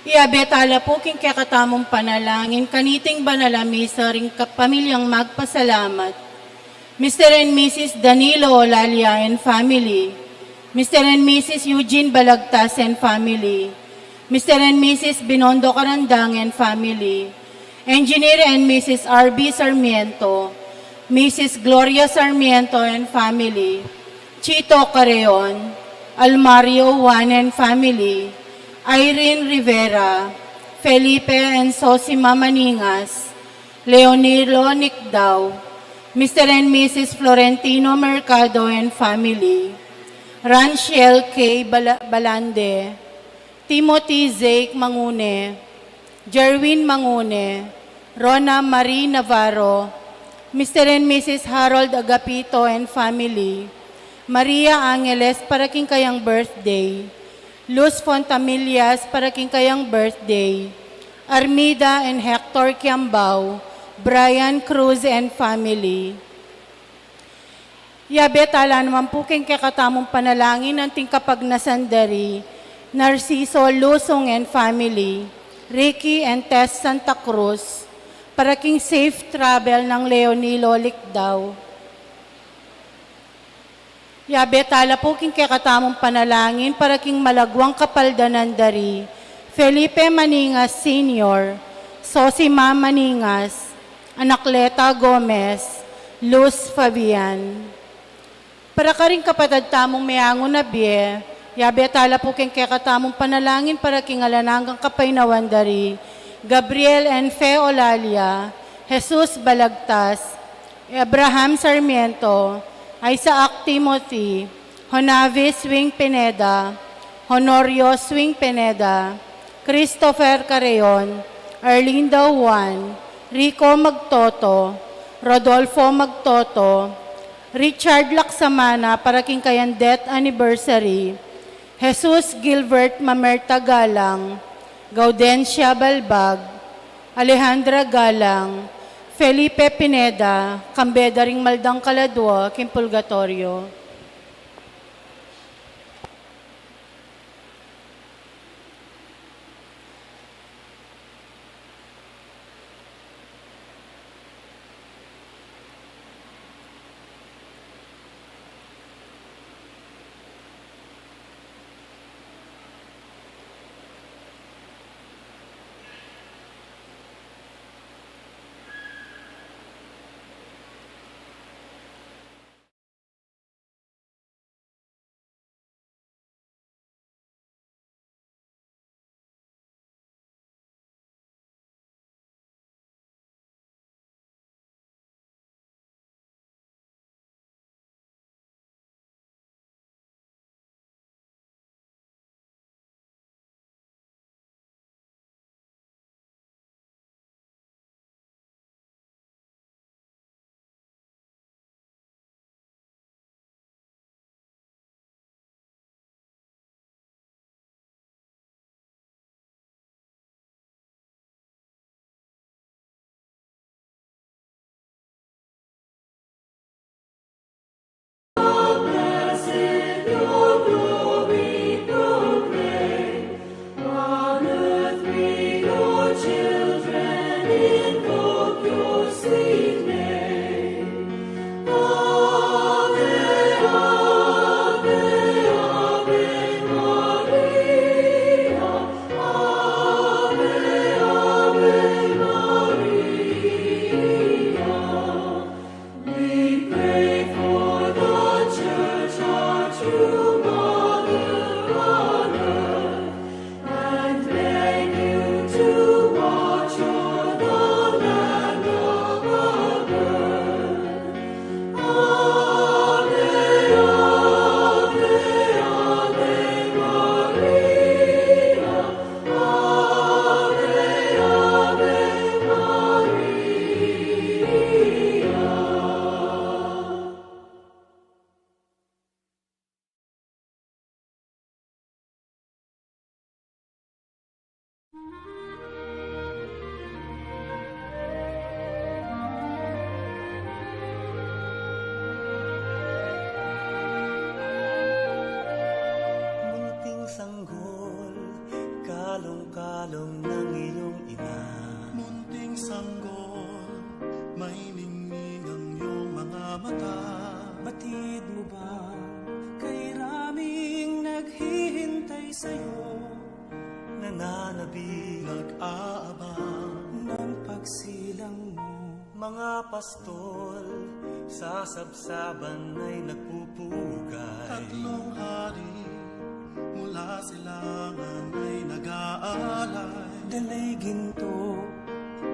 Iabetala po king kakatamong panalangin, kaniting banalami sa ring pamilyang magpasalamat. Mr. and Mrs. Danilo Olalia and family. Mr. and Mrs. Eugene Balagtas and family. Mr. and Mrs. Binondo Carandang and family. Engineer and Mrs. R.B. Sarmiento. Mrs. Gloria Sarmiento and family. Chito Careon. Almario Juan and family. Irene Rivera. Felipe and Sosima Maningas. Leonilo Nicdao. Mr. and Mrs. Florentino Mercado and family. Ranchiel K. Balande. Timothy Zake Mangune. Jerwin Mangune. Rona Marie Navarro. Mr. and Mrs. Harold Agapito and family. Maria Angeles para king kayang birthday. Luz Fontamillas para king kayang birthday. Armida and Hector Kiambao. Brian Cruz and family. Yabetala naman po king kakatamong panalangin ng ting kapag nasandari. Narciso Lusong and family. Ricky and Tess Santa Cruz. Para king safe travel ng Leonilo Licdao. Yabetala po king kakatamong panalangin para king malagwang kapaldanan dari. Felipe Maningas Sr., Sosima Maningas, Anakleta Gomez, Luz Fabian. Para ka rin kapatid tamong mayangon na biye, yabetala po king kakatamong panalangin para king alananggang kapaynawan dari. Gabriel and Fe Olalia, Jesus Balagtas, Abraham Sarmiento, Isaac Timothy, Honavi Swing Pineda, Honorio Swing Pineda, Christopher Careon, Arlinda Juan, Rico Magtoto, Rodolfo Magtoto, Richard Laksamana para king kayang death anniversary, Jesus Gilbert Mamerta Galang, Gaudencia Balbag, Alejandra Galang, Felipe Pineda, Kambeda ring Maldang Kaladwa, Kimpulgatorio. kalong ng iyong ina. Munting sanggol, may ningning ang iyong mga mata. Batid mo ba kay raming naghihintay sa'yo, nananabig Nag-aabang ng pagsilang mo? Mga pastol sa sabsaban ay nagpupugay. tatlong hari mula silangan ay nag-aalay. Dalay ginto,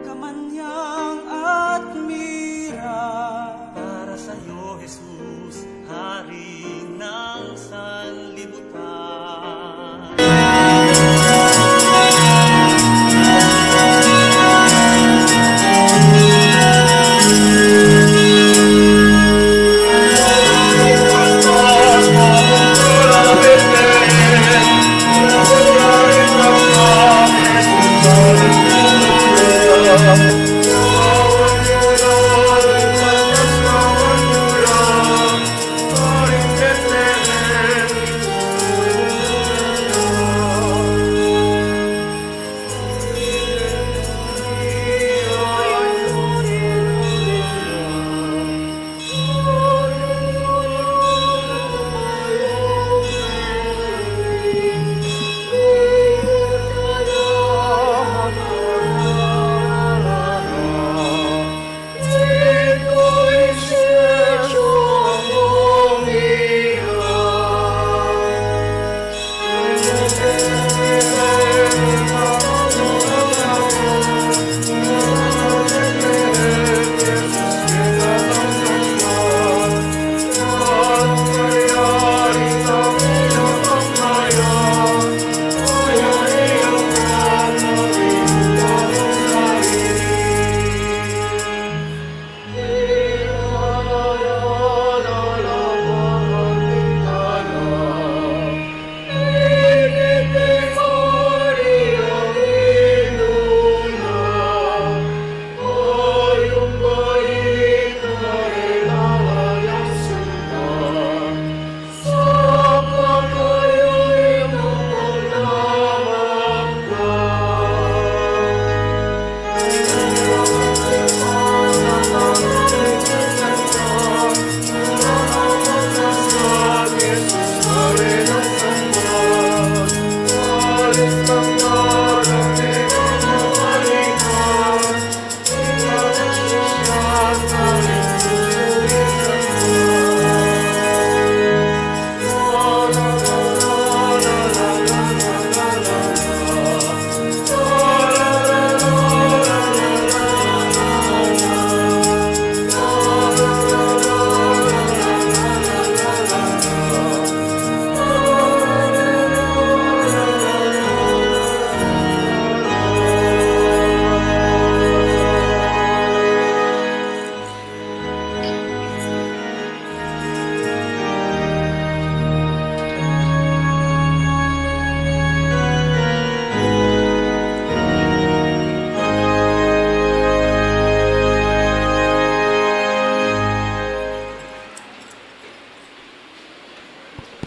kamanyang at mira, para sa'yo, Jesus, Hari ng sanlibutan.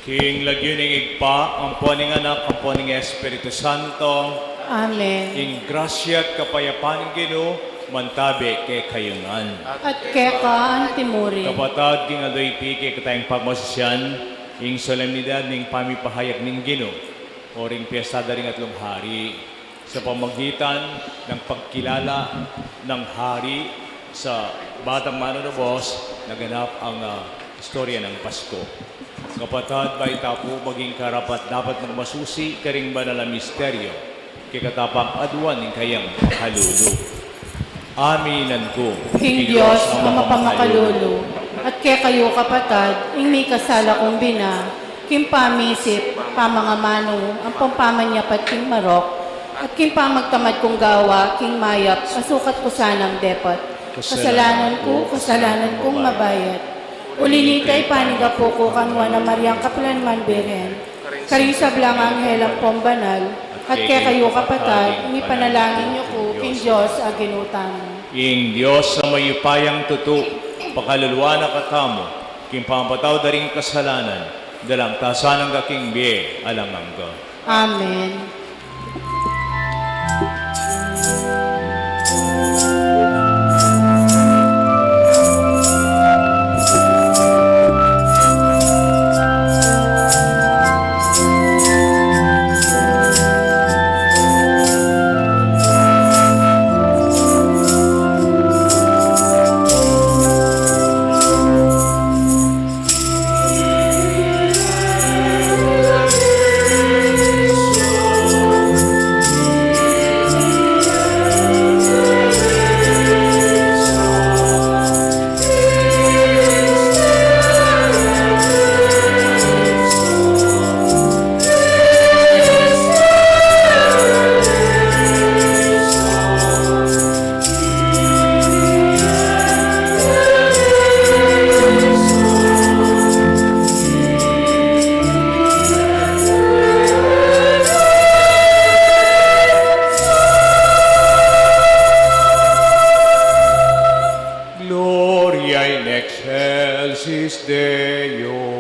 King lagyo ning igpa, ang puning anak, ang puning Espiritu Santo, Amen. ing grasya at kapayapaan Ginoo, mantabi kay kayungan. At keka timuri. Kapatad king adoy piki katayang pagmasasyan, ing solemnidad ning pamipahayag ning Ginoo, o ring piyestada ring atlong hari, sa pamagitan ng pagkilala ng hari sa Batang Manunubos, naganap ang istorya ng Pasko. Kapatad, ba itapo maging karapat dapat magmasusi karing banal na misteryo, kikatapang aduan ng kayang halulu. Aminan ko, King Diyos, ang mapamakalulu, at kaya kayo kapatad, ing may kasala kong bina, king pamisip, pamangamano, ang pampamanyapat king marok, at king pamagtamad kong gawa, king mayap, asukat ko sanang depot. Kasalanan kong mabayat. Ulinitay paniga po ko kanwa na Mariang Kapilanman Beren, karisa blang anghelang pombanal, at kaya kayo kapatad, inipanalangin niyo ko, King Diyos, aginutan. ing Diyos sa mayupayang tutu, pakaluluwa na katamo, king pampataw daring kasalanan, dalang tasan ng kaking biye, alamang ko. Amen. iyo.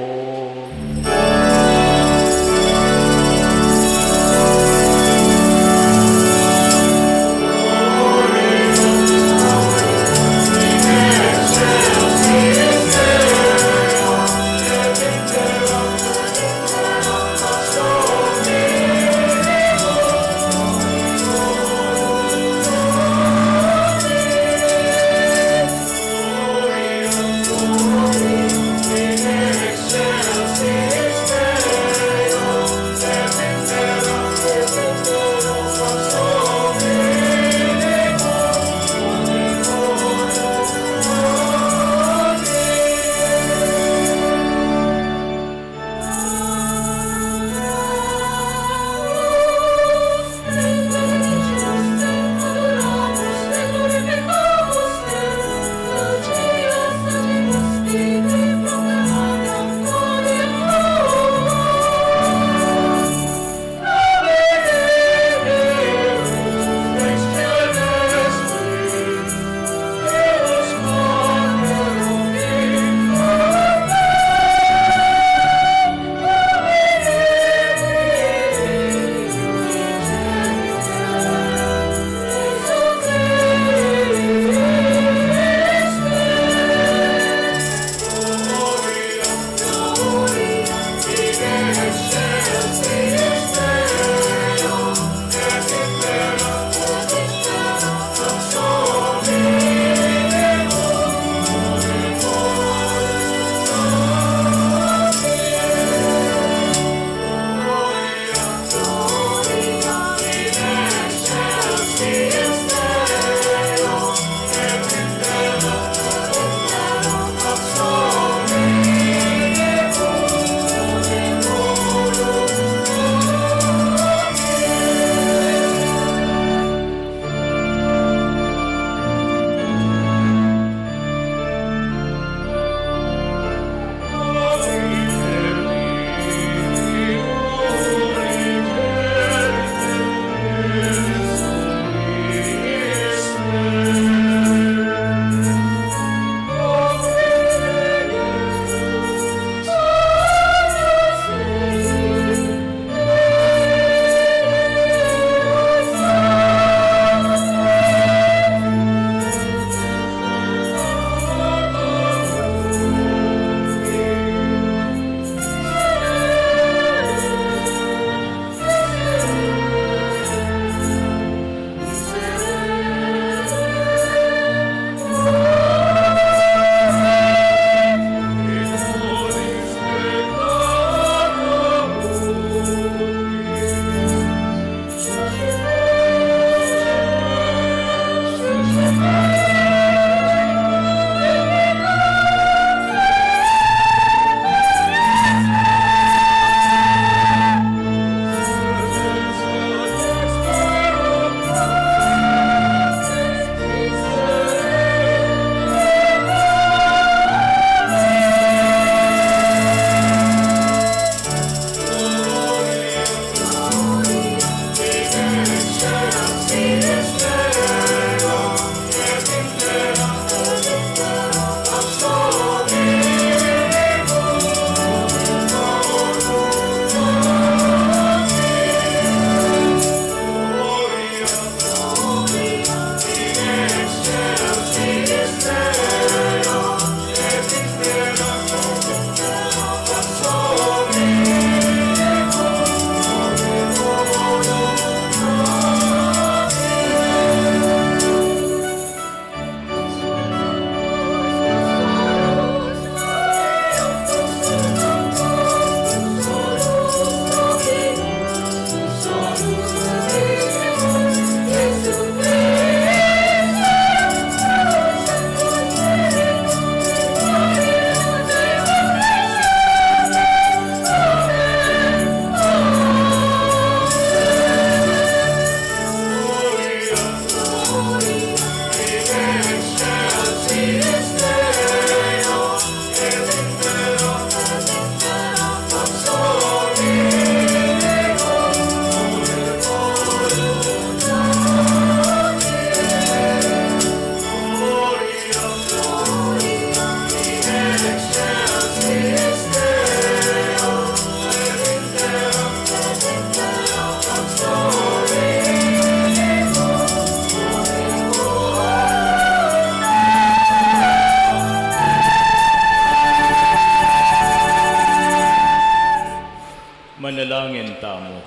Manalangin tamo.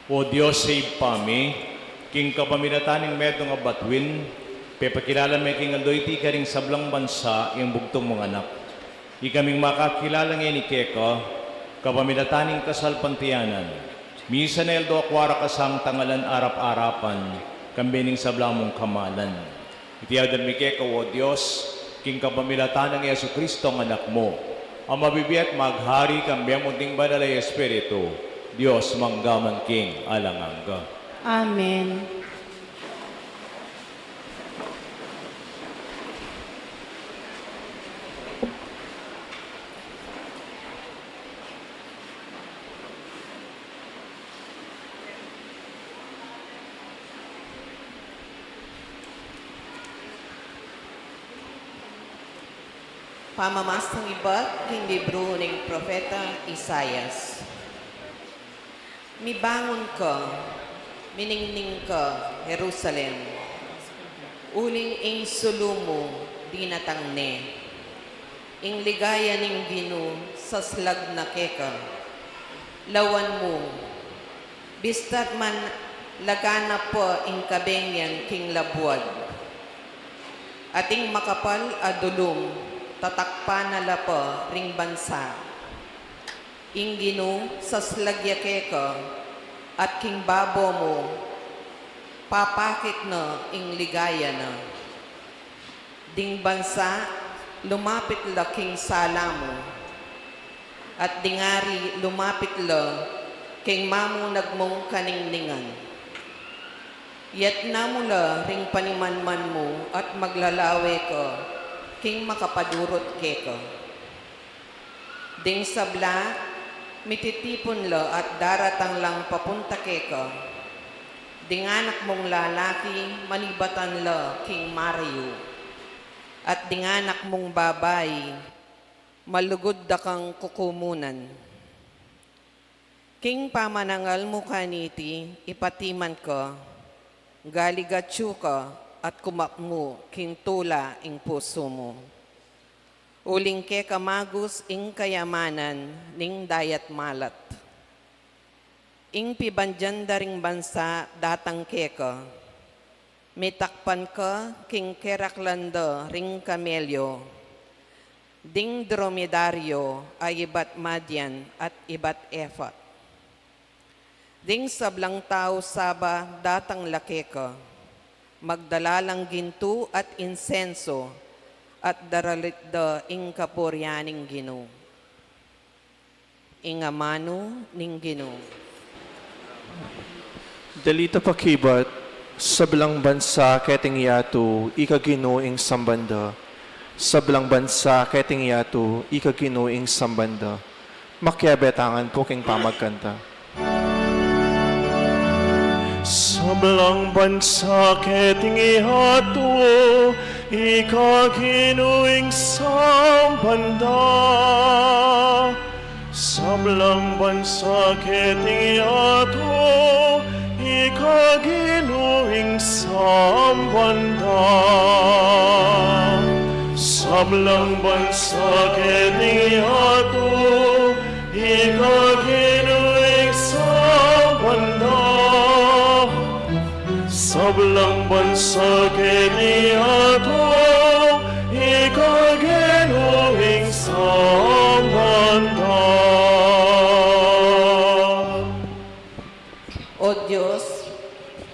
O Diyos, save pami, king kapaminataning medong abatwin, pepakilala may king aldoy ti ka ring sablang bansa, yung bugtong mga anak. Ikaming makakilala ngayon ni Keka, kapaminataning kasal pantiyanan. Misa na eldo akwara kasang tangalan arap-arapan, kambining sablamong kamalan. Itiyadan mi Keka, o Diyos, king kapamilatanang Yesu Kristo ang anak mo, ang mabibiyat maghari kambiyang munting banal ay Espiritu, Diyos manggaman king alangangga. Amen. Pamamastang iba't king libro ng Propeta Isayas. Mibangon ka, miningning ka, Jerusalem. Uling ing sulumo, dinatangne. Ing ligaya ning ginu, sa slag na keka. Lawan mo, bistat man lagana po ing kabengyan king labuad. Ating makapal adulong, tatakpan na lapa ring bansa. Ingino sa slagyake ka at king babo mo, papakit na ing ligaya na. Ding bansa, lumapit la king sala mo. At dingari lumapit la king mamu nagmong kaningningan. Yat na mula ring panimanman mo at maglalawe ka, king makapadurot keka. Ding sabla, mititipon la at daratang lang papunta keka. Ding anak mong lalaki, manibatan la king Mario. At ding anak mong babay, malugod da kang kukumunan. King pamanangal mo kaniti, ipatiman ka, galigatsu ka, at kumapmo king tula ing puso mo. Uling ke kamagus ing kayamanan ning dayat malat. Ing pibanjanda ring bansa datang keka. Mitakpan ka king keraklanda ring kamelyo. Ding dromedaryo ay ibat madyan at ibat efat. Ding sablang tao saba datang lakeka. Magdalalang ginto at insenso at daralit da ing kapuryaning Ginoo. Ing amano ning Ginoo. Dalita pakibat, sablang bansa keting yato, ikagino ing sambanda. Sablang bansa keting yato, ikagino ing sambanda. Makyabetangan po king pamagkanta. Sablang bansa keting ihato, ikaginuing sambanda. Sablang bansa keting ihato, ikaginuing sambanda. Sablang bansa keting ihato, ikaginuing sambanda. Sablang bansa keniato, ikaginuing sambanda. O Diyos,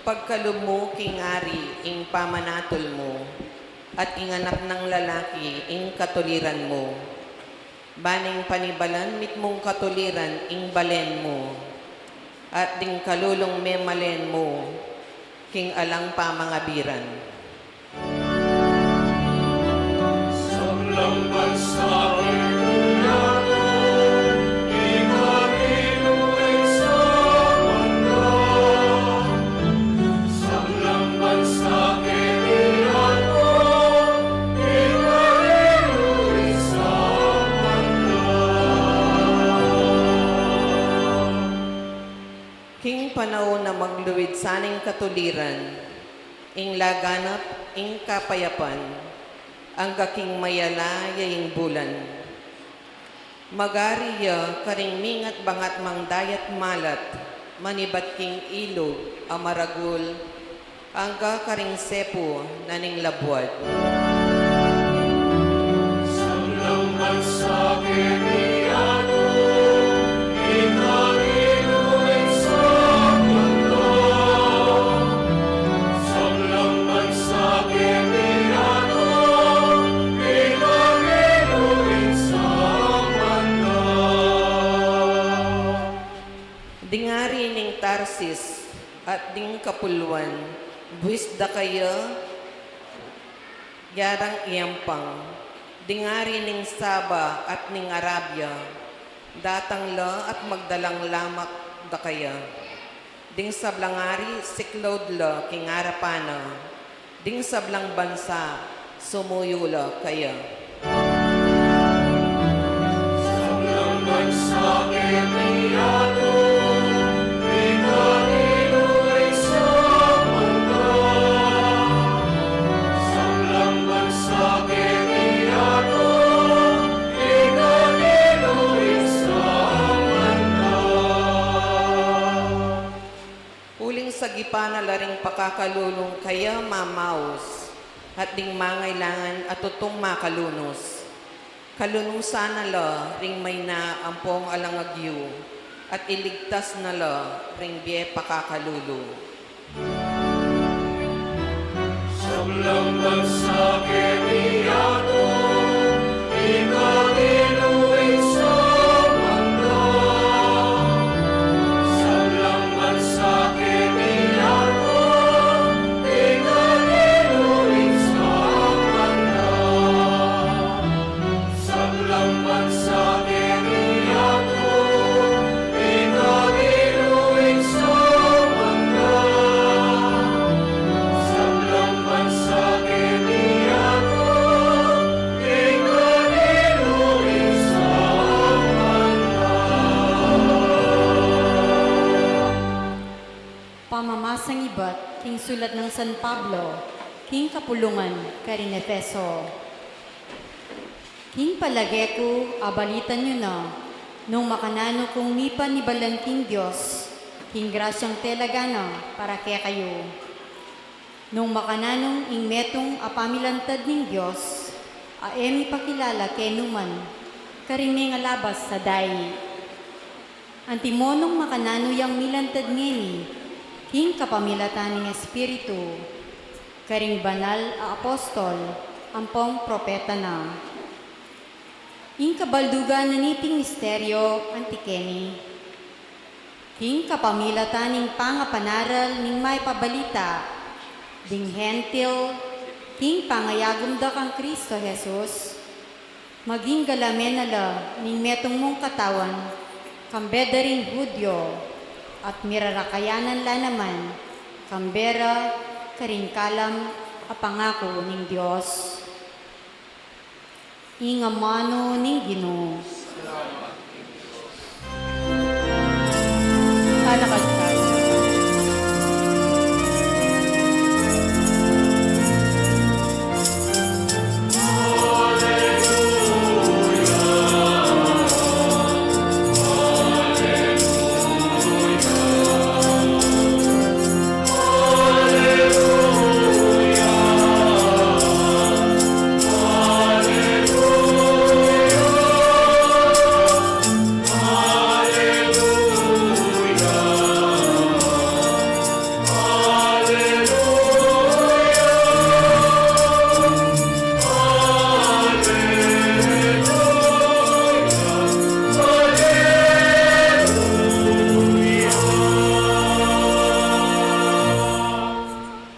pagkalumo king ari ing pamanatol mo, at ing anak ng lalaki ing katuliran mo. Baning panibalan mit mong katuliran ing balen mo, at ding kalulong memalen mo, king alang pamangabiran. Sablang bansa keniato, ikaginuing sambanda. Sablang bansa keniato, ikaginuing sambanda. King panahon na magluwid saning katuliran, ing laganap, ing kapayapan, ang gaking mayala yaing bulan. Magariya karing mingat bangat mangdayat malat, manibat king ilog, amaragul, angga karing sepo naning labwad. Sablang bansa kiniyato, ikagiluin sa mundo. Sablang bansa kiniyato, ikagiluin sa mundo. Dingari ning Tarsis at ding Kapuluan, buwis da kaya, yarang iyampang. Dingari ning Saba at ning Arabia, datang la at magdalang lamak da kaya. Ding sablangari siklod la king arapana, ding sablang bansa sumuyo la kaya. Sablang bansa kiniyato, ikagiluin sa mundo. Sablang bansa kiniyato, ikagiluin sa mundo. Uling sa gipana laring pakakalulong kaya mamaos, at ding mangailangan at tutong makalunos. Kalunusan na la ring may na ampong alangagyu, at iligtas na la ring biye pakakalulu. Sablang bansa kiniyato, ikagiluin sa mundo. Sablang bansa kiniyato, ikagiluin sa mundo. Sablang bansa kiniyato, ikagiluin sa mundo. Sablang bansa kiniyato, ikagiluin sa Pamamasang ibat, king sulat ng San Pablo, king kapulungan, karin Efeso. King palageko, abalitan nyo na, nung makanano kong nipa ni balang king Diyos, king grasyang telagana, para kaya kayo. Nung makananong ing metong apamilantad ning Diyos, aemi pakilala kenuman, karing may alabas sa dayi. Antimonong makanano yang milantad ngeni, king kapamilatan ng Espiritu, karing banal a apostol, ampong propeta na. King kabaldugan na niting misteryo, antikeni. King kapamilatan ng pangapanaral ning may pabalita, ding hentil, king pangayagom da kang Kristo Jesus, maging galamen na la ning metong mong katawan, kambeda ring Hudyo, at mirarakayanan la naman, kambera, karingkalam, a pangako ning Diyos. Ingamano ning Ginoo. Halakad tayo.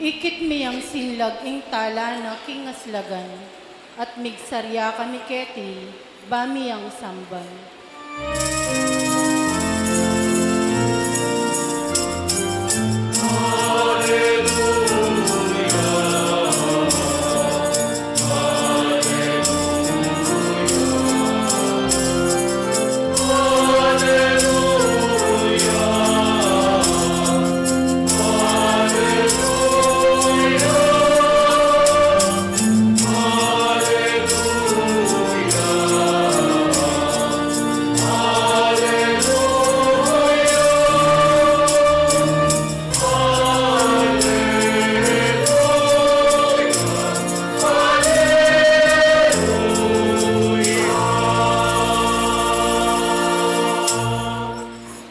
Ikit miyang sinlag ing tala na kingaslagan, at migsarya kami keti, bamiyang samban.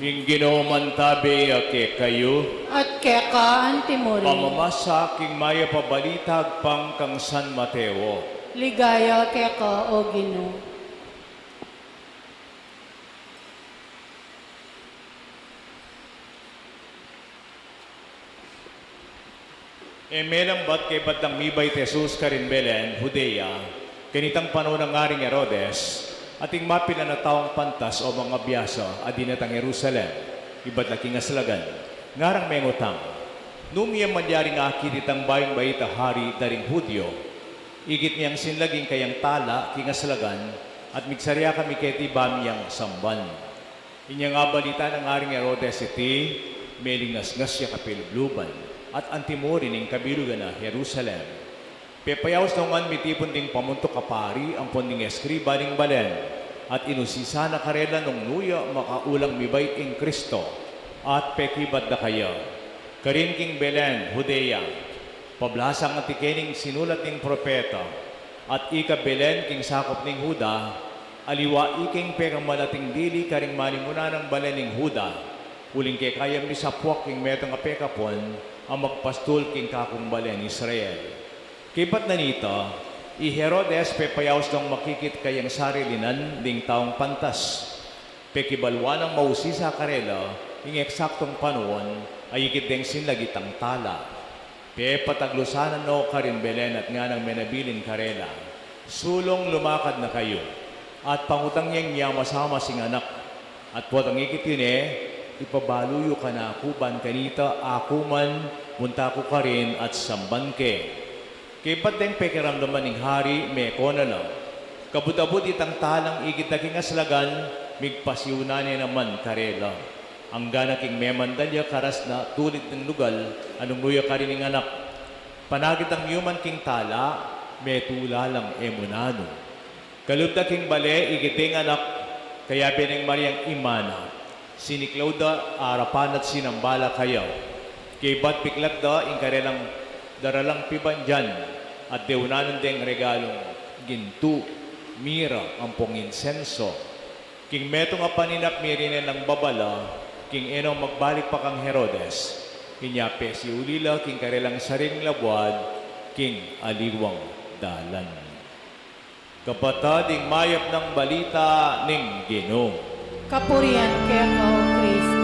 Ing Ginoo mantabi ake kayo, At keka antimuri. pamamasa king maya pabalitag pang kang San Mateo. Ligaya keka o Ginoo. Emelang bat kay batang mibay Jesus karin Belen, Judea, kanitang panahon ng ngaring Herodes, ating mapila na taong pantas o mga biyasa, adinatang Jerusalem, iba't laking aslagan, ngarang mengutang, numiyang manyaring akiritang bayang bayita hari daring Hudyo, igit niyang sinlaging kayang tala, kingaslagan, at migsarya kami keti bamyang samban. Inyang abalita ng ngaring Herodes iti, melingas-ngas siya kapilubluban, at antimori ning kabilugan na Jerusalem. Pepayaws naman mitipon ding pamunto kapari ang ponding eskriba ning balen at inusisa na karela nung nuya makaulang mibay ing Kristo at pekibad na kayo. Karin king Belen, Judea, pablasang atikening sinulat ning propeta at ika Belen king sakop ning Huda, aliwa iking perang malating dili karing manimuna ng balen ning Huda, uling kay kayam ni sapwak king metang apekapon ang magpastul king kakong balen Israel. Kipat na nito, i Herodes pepayaws ng makikit kayang sarilinan ding taong pantas. Pekibalwa ng mausisa karela, ing eksaktong panahon ay ikit ding sinlagitang tala. Pepataglusanan no karin Belen at nga ng menabilin karela. Sulong lumakad na kayo, at pangutang niyang niya masama sing anak. At po ang ikit yun ipabaluyo ka na akuban kanita, ako man, punta ko ka rin at samban ke. Kipat deng pekiramdaman ng hari, meko na lang. Kabut-abut itang talang igit na kingaslagan, migpasyunan niya naman karela. Ang gana king memandalya karas na tulit ng lugal, anong nuya ka rin ng anak. Panagit ang human king tala, metula lang emunano. Kalubda king bale, igiting anak, kaya bineng Mariang imana. Siniklaw da, arapan at sinambala kayo. Kibat piklat da, ingkarelang daralang piban dyan, at deunanan deng regalong gintu, mira, ampong insenso. King meto nga paninap mirinin ng babala, king enong magbalik pa kang Herodes, kinyape si ulila, king karelang saring labwad, king aliwang dalan. Kapatading mayap ng balita ning Ginoo. Kapurian keka o Kristo.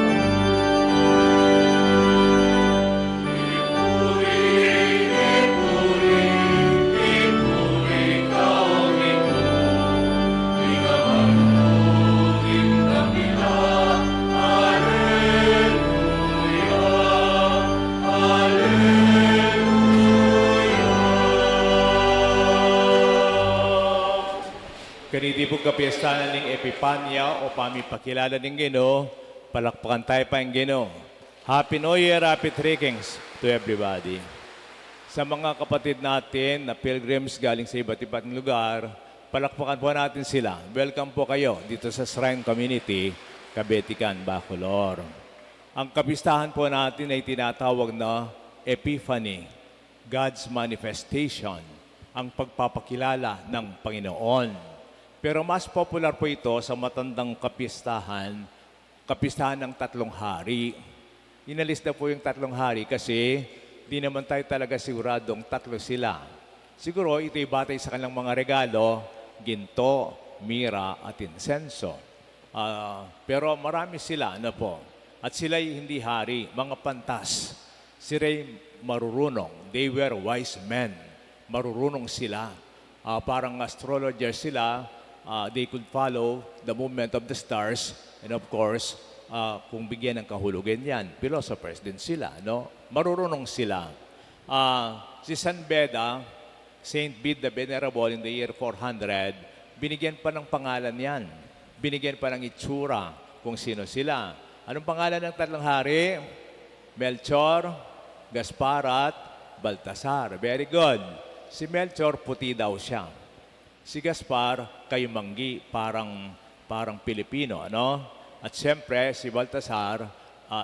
Kanitibog kapiestanan ng Epipanya o pamipakilala ng Ginoo, palakpakan tayo pa ang Ginoo. Happy New Year, Happy Three Kings to everybody. Sa mga kapatid natin na pilgrims galing sa iba't ibang lugar, palakpakan po natin sila. Welcome po kayo dito sa Shrine Community, Kabetikan, Bacolor. Ang kapistahan po natin ay tinatawag na Epiphany, God's Manifestation, ang pagpapakilala ng Panginoon. Pero mas popular po ito sa matandang kapistahan ng tatlong hari. Inalis na po yung tatlong hari kasi di naman tayo talaga siguradong tatlo sila. Siguro ito'y batay sa kanilang mga regalo, ginto, mira at insenso. Pero marami sila na po. At sila'y hindi hari, mga pantas. Sila'y marurunong. They were wise men. Marurunong sila. Parang astrologers sila. They could follow the movement of the stars. And of course, kung bigyan ng kahulugan yan, philosophers din sila. No? Marurunong sila. Si San Beda, Saint Bede the Venerable in the year 400, binigyan pa ng pangalan yan. Binigyan pa ng itsura kung sino sila. Anong pangalan ng tatlong hari? Melchor, Gaspar at Baltasar. Very good. Si Melchor, puti daw siya. Si Gaspar, kayumanggi, parang Pilipino, ano? At siyempre, si Baltasar,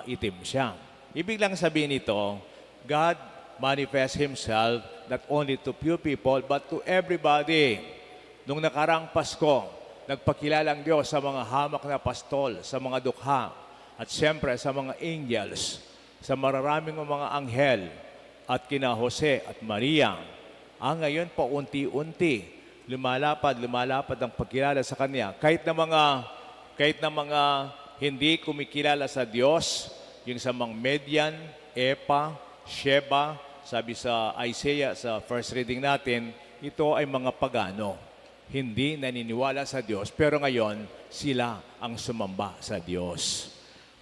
itim siya. Ibig lang sabihin nito, God manifests Himself not only to few people, but to everybody. Nung nakarang Pasko, nagpakilala ang Diyos sa mga hamak na pastol, sa mga dukha. at siyempre sa mga angels, sa mararaming mga anghel, at kina Jose at Maria. Ngayon po, unti-unti, lumalapad ang pagkilala sa Kanya. Kahit na mga hindi kumikilala sa Diyos, yung sa mga Median, Epa, Sheba, sabi sa Isaiah sa first reading natin, ito ay mga pagano. Hindi naniniwala sa Diyos, pero ngayon, sila ang sumamba sa Diyos.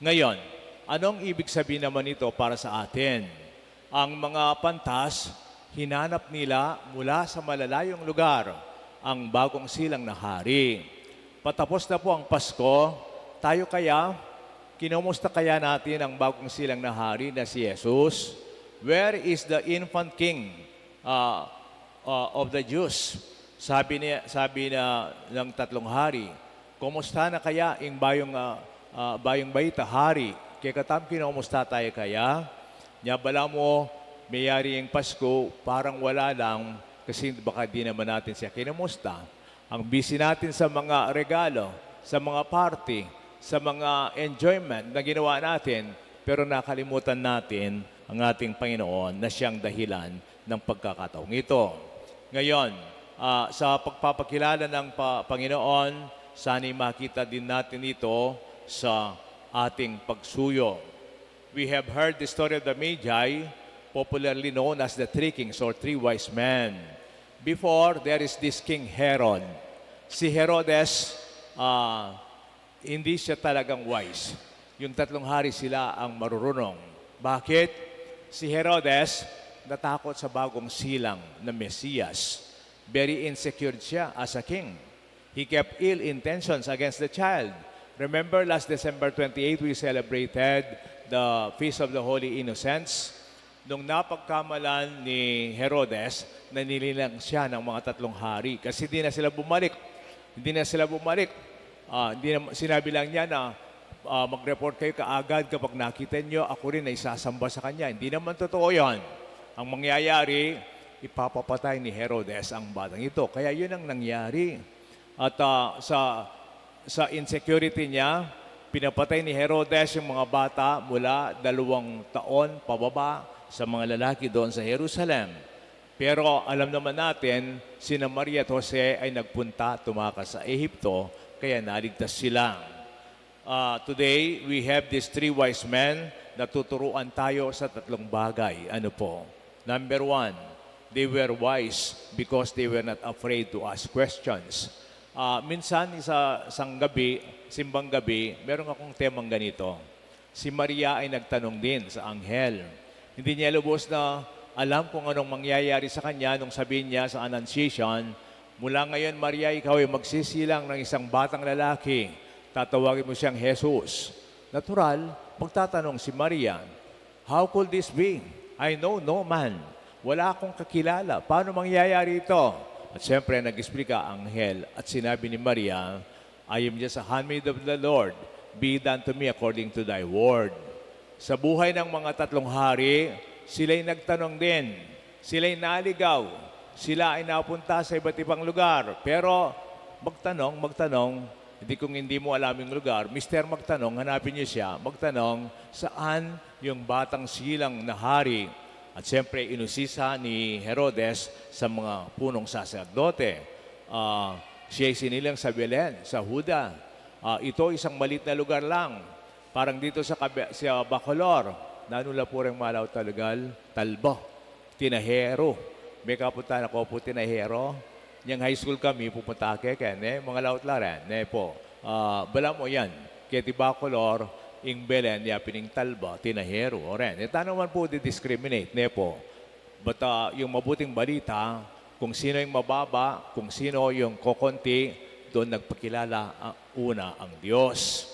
Ngayon, anong ibig sabihin naman ito para sa atin? Ang mga pantas, hinanap nila mula sa malalayong lugar ang bagong silang na hari. Patapos na po ang Pasko, tayo kaya, kinumusta kaya natin ang bagong silang na hari na si Jesus? Where is the infant king of the Jews? Sabi na ng tatlong hari, kumusta na kaya ang bayong baita hari? Kaya katam kinumusta tayo kaya? Bala mo, mayari ang Pasko, parang wala lang, kasi baka di naman natin siya kinumusta. Ang busy natin sa mga regalo, sa mga party, sa mga enjoyment na ginawa natin, pero nakalimutan natin ang ating Panginoon na siyang dahilan ng pagkakataong ito. Ngayon, sa pagpapakilala ng Panginoon, sana'y makita din natin ito sa ating pagsuyo. We have heard the story of the Magi, popularly known as the three kings or three wise men. Before, there is this King Herod. Si Herodes, hindi siya talagang wise. Yung tatlong hari sila ang marurunong. Bakit? Si Herodes natakot sa bagong silang na Mesiyas. Very insecure siya as a king. He kept ill intentions against the child. Remember last December 28, we celebrated the Feast of the Holy Innocents. Nung napagkamalan ni Herodes, nanililang siya ng mga tatlong hari kasi hindi na sila bumalik. Sinabi lang niya na mag-report kayo kaagad kapag nakita niyo, ako rin ay sasamba sa kanya. Hindi naman totoo yon. Ang mangyayari, ipapapatay ni Herodes ang batang ito. Kaya yun ang nangyari. At sa insecurity niya, pinapatay ni Herodes yung mga bata mula 2 taon pababa sa mga lalaki doon sa Jerusalem. Pero alam naman natin, sina Maria at Jose ay nagpunta, tumakas sa Ehipto, kaya naligtas sila. Today, we have these three wise men na tuturuan tayo sa tatlong bagay. Ano po? Number 1, they were wise because they were not afraid to ask questions. Minsan, simbang gabi, meron akong temang ganito. Si Maria ay nagtanong din sa anghel. Hindi niya lubos na alam kung anong mangyayari sa kanya nung sabihin niya sa Annunciation, mula ngayon, Maria, ikaw ay magsisilang ng isang batang lalaki. Tatawagin mo siyang Jesus. Natural, magtatanong si Maria, how could this be? I know no man. Wala akong kakilala. Paano mangyayari ito? At siyempre, nag-explika ang anghel at sinabi ni Maria, I am just a handmaid of the Lord. Be done to me according to thy word. Sa buhay ng mga tatlong hari, sila'y nagtanong din. Sila'y naligaw. Sila ay napunta sa iba't ibang lugar. Pero magtanong, kung hindi mo alam yung lugar, Mr. Magtanong, hanapin niyo siya, magtanong saan yung batang silang na hari. At siyempre, inusisa ni Herodes sa mga punong saserdote. Siya ay sinilang sa Belen, sa Huda. Ito isang malit na lugar lang. Parang dito sa Bacolor, nanula po rin malaw talagal, Talbo, Tinahero. May kapunta ako po Tinahero. Yang high school kami, pupunta mga laut laren, po. Bala mo yan, kaya Bacolor, ing Belen, pining Talba, Tinahero, oren. Ito naman po di-discriminate, po. But yung mabuting balita, kung sino yung mababa, kung sino yung kokonti, doon nagpakilala una ang Diyos.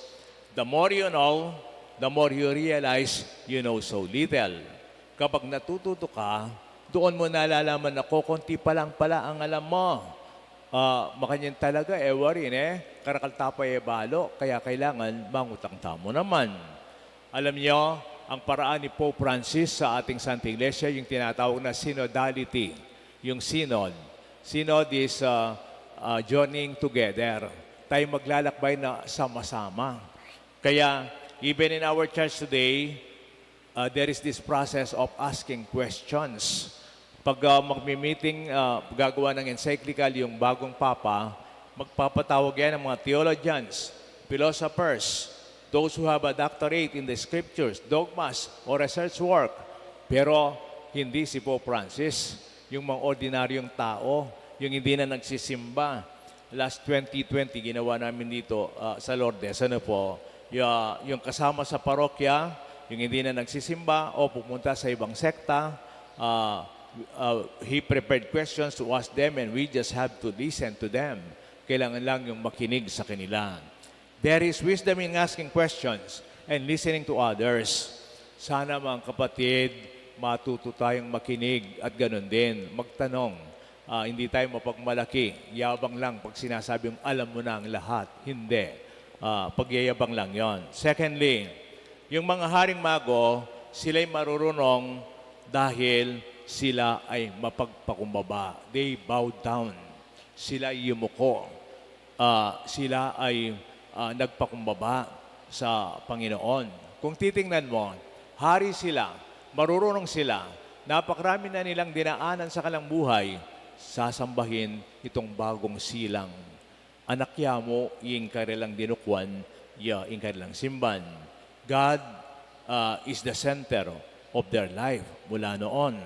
The more you know, the more you realize you know so little. Kapag natututo ka, doon mo nalalaman na kokonti pa lang pala ang alam mo. Makanyan talaga, warin karakaltapay balo, kaya kailangan mangutang tamo naman. Alam niyo, ang paraan ni Pope Francis sa ating Santa Iglesia, yung tinatawag na synodality, yung synod. Synod is journeying together. Tayo maglalakbay na sama-sama. Kaya even in our church today, there is this process of asking questions. Pag magmi-meeting, gagawa ng encyclical yung bagong papa, magpapatawag yan ng mga theologians, philosophers, those who have a doctorate in the scriptures, dogmas, or research work. Pero hindi si Pope Francis, yung mga ordinaryong tao, yung hindi na nagsisimba. Last 2020, ginawa namin dito sa Lourdes, ano po, yung kasama sa parokya, yung hindi na nagsisimba o pumunta sa ibang sekta, he prepared questions to ask them and we just have to listen to them. Kailangan lang yung makinig sa kanila. There is wisdom in asking questions and listening to others. Sana mga kapatid, matuto tayong makinig at ganun din, magtanong. Hindi tayo mapagmalaki, yabang lang pag sinasabing alam mo na ang lahat. Hindi. Pagyayabang lang yon. Secondly, yung mga haring mago, sila'y marurunong dahil sila ay mapagpakumbaba. They bow down. Sila ay yumuko. Sila ay nagpakumbaba sa Panginoon. Kung titingnan mo, hari sila, marurunong sila, napakarami na nilang dinaanan sa kanilang buhay, sasambahin itong bagong silang. Anak mo, yung kanilang dinukwan, yung kanilang simban. God is the center of their life mula noon.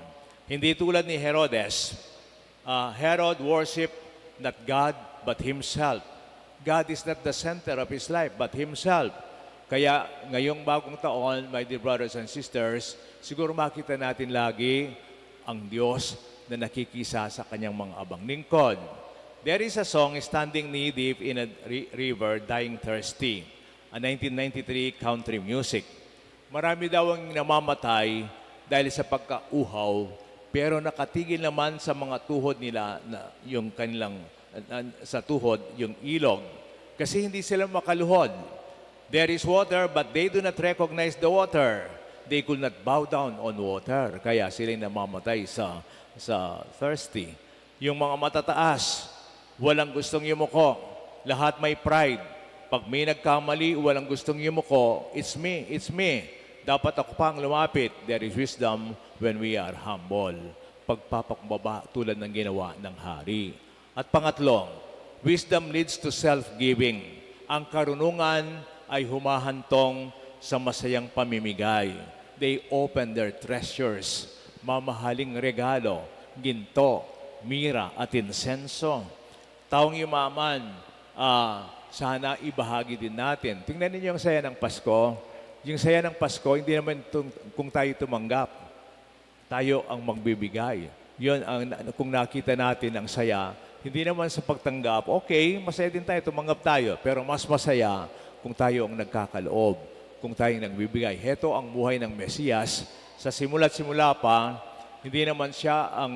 Hindi tulad ni Herodes. Herod worshiped not God but himself. God is not the center of his life but himself. Kaya ngayong bagong taon, my dear brothers and sisters, siguro makita natin lagi ang Diyos na nakikisa sa kanyang mga abang lingkod. There is a song, Standing Knee Deep in a River, Dying Thirsty, a 1993 country music. Marami daw ang namamatay dahil sa pagkauhaw, pero nakatigil naman sa mga tuhod nila na yung kanilang sa tuhod yung ilog kasi hindi sila makaluhod. There is water but they do not recognize the water. They could not bow down on water. Kaya sila namamatay sa thirsty. Yung mga matataas, walang gustong yumuko. Lahat may pride. Pag may nagkamali, walang gustong yumuko. It's me, it's me. Dapat ako pang lumapit. There is wisdom when we are humble. Pagpapakumbaba tulad ng ginawa ng hari. At pangatlo, wisdom leads to self-giving. Ang karunungan ay humahantong sa masayang pamimigay. They open their treasures, mamahaling regalo, ginto, mira at insenso. Taong yumaman, sana ibahagi din natin. Tingnan ninyo yung saya ng Pasko. Yung saya ng Pasko, hindi naman kung tayo tumanggap. Tayo ang magbibigay. Yun ang kung nakita natin ang saya, hindi naman sa pagtanggap, okay, masaya din tayo, tumanggap tayo. Pero mas masaya kung tayo ang nagkakaloob, kung tayo nagbibigay. Heto ang buhay ng Mesiyas. Sa simula't simula pa, hindi naman siya ang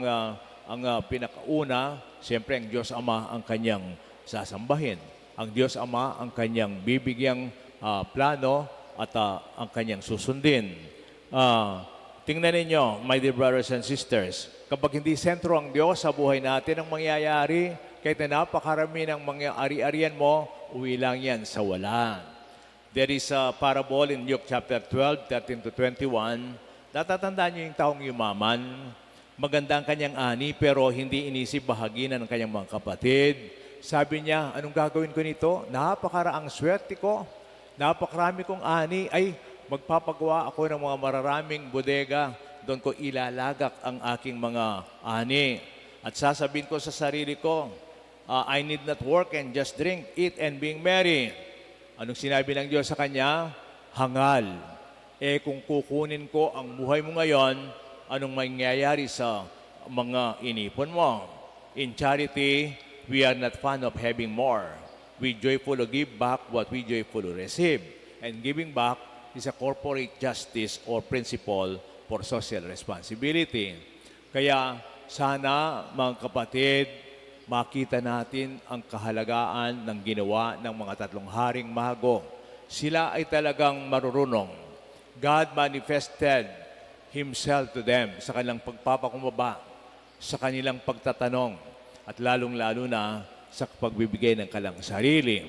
pinakauna. Siyempre, ang Diyos Ama ang kanyang sasambahin. Ang Diyos Ama ang kanyang bibigyang plano at ang kanyang susundin. Tingnan ninyo, my dear brothers and sisters, kapag hindi sentro ang Diyos sa buhay natin, ang mangyayari, kahit na napakarami ng mga ari-arian mo, uwi lang yan sa wala. There is a parable in Luke chapter 12, 13 to 21. Natatandaan niyo yung taong yumaman. Maganda ang kanyang ani, pero hindi inisip bahaginan ng kanyang mga kapatid. Sabi niya, anong gagawin ko nito? Napakaraang swerte ko. Napakarami kong ani. Ay, magpapagawa ako ng mga mararaming bodega. Doon ko ilalagak ang aking mga ani. At sasabihin ko sa sarili ko, I need not work and just drink, eat, and being merry. Anong sinabi ng Diyos sa kanya? Hangal. Kung kukunin ko ang buhay mo ngayon, anong mangyayari sa mga inipon mo? In charity, we are not fond of having more. We joyfully give back what we joyfully receive. And giving back is a corporate justice or principle for social responsibility. Kaya sana mga kapatid, makita natin ang kahalagaan ng ginawa ng mga tatlong haring mago. Sila ay talagang marurunong. God manifested Himself to them sa kanilang pagpapakumbaba, sa kanilang pagtatanong, at lalong-lalo na sa pagbibigay ng kanilang sarili.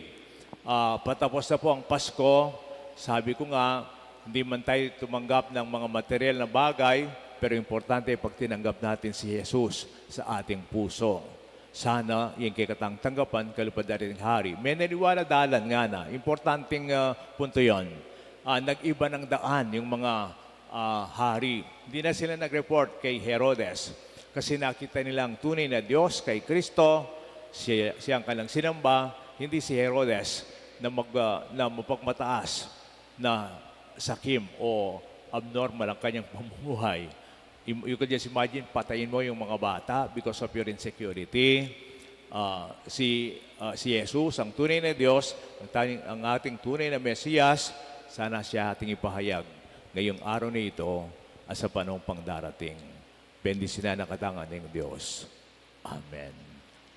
Patapos na po ang Pasko, sabi ko nga, hindi man tayo tumanggap ng mga material na bagay, pero importante pag tinanggap natin si Jesus sa ating puso. Sana yung kikatang tanggapan, kalupad dating hari. May naniwala dalan nga na. Importanteng punto yon. Nag-iba ng daan yung mga hari. Hindi na sila nag-report kay Herodes kasi nakita nilang tunay na Diyos kay Kristo, siyang kanilang sinamba, hindi si Herodes na mapagmataas na sakim o abnormal ang kanyang pamumuhay. You can just imagine, patayin mo yung mga bata because of your insecurity. Si Jesus, ang tunay na Diyos, ang ating tunay na Mesiyas, sana siya ating ipahayag ngayong araw na ito at sa panahong pangdarating. Bendisina na katangan ng Diyos. Amen.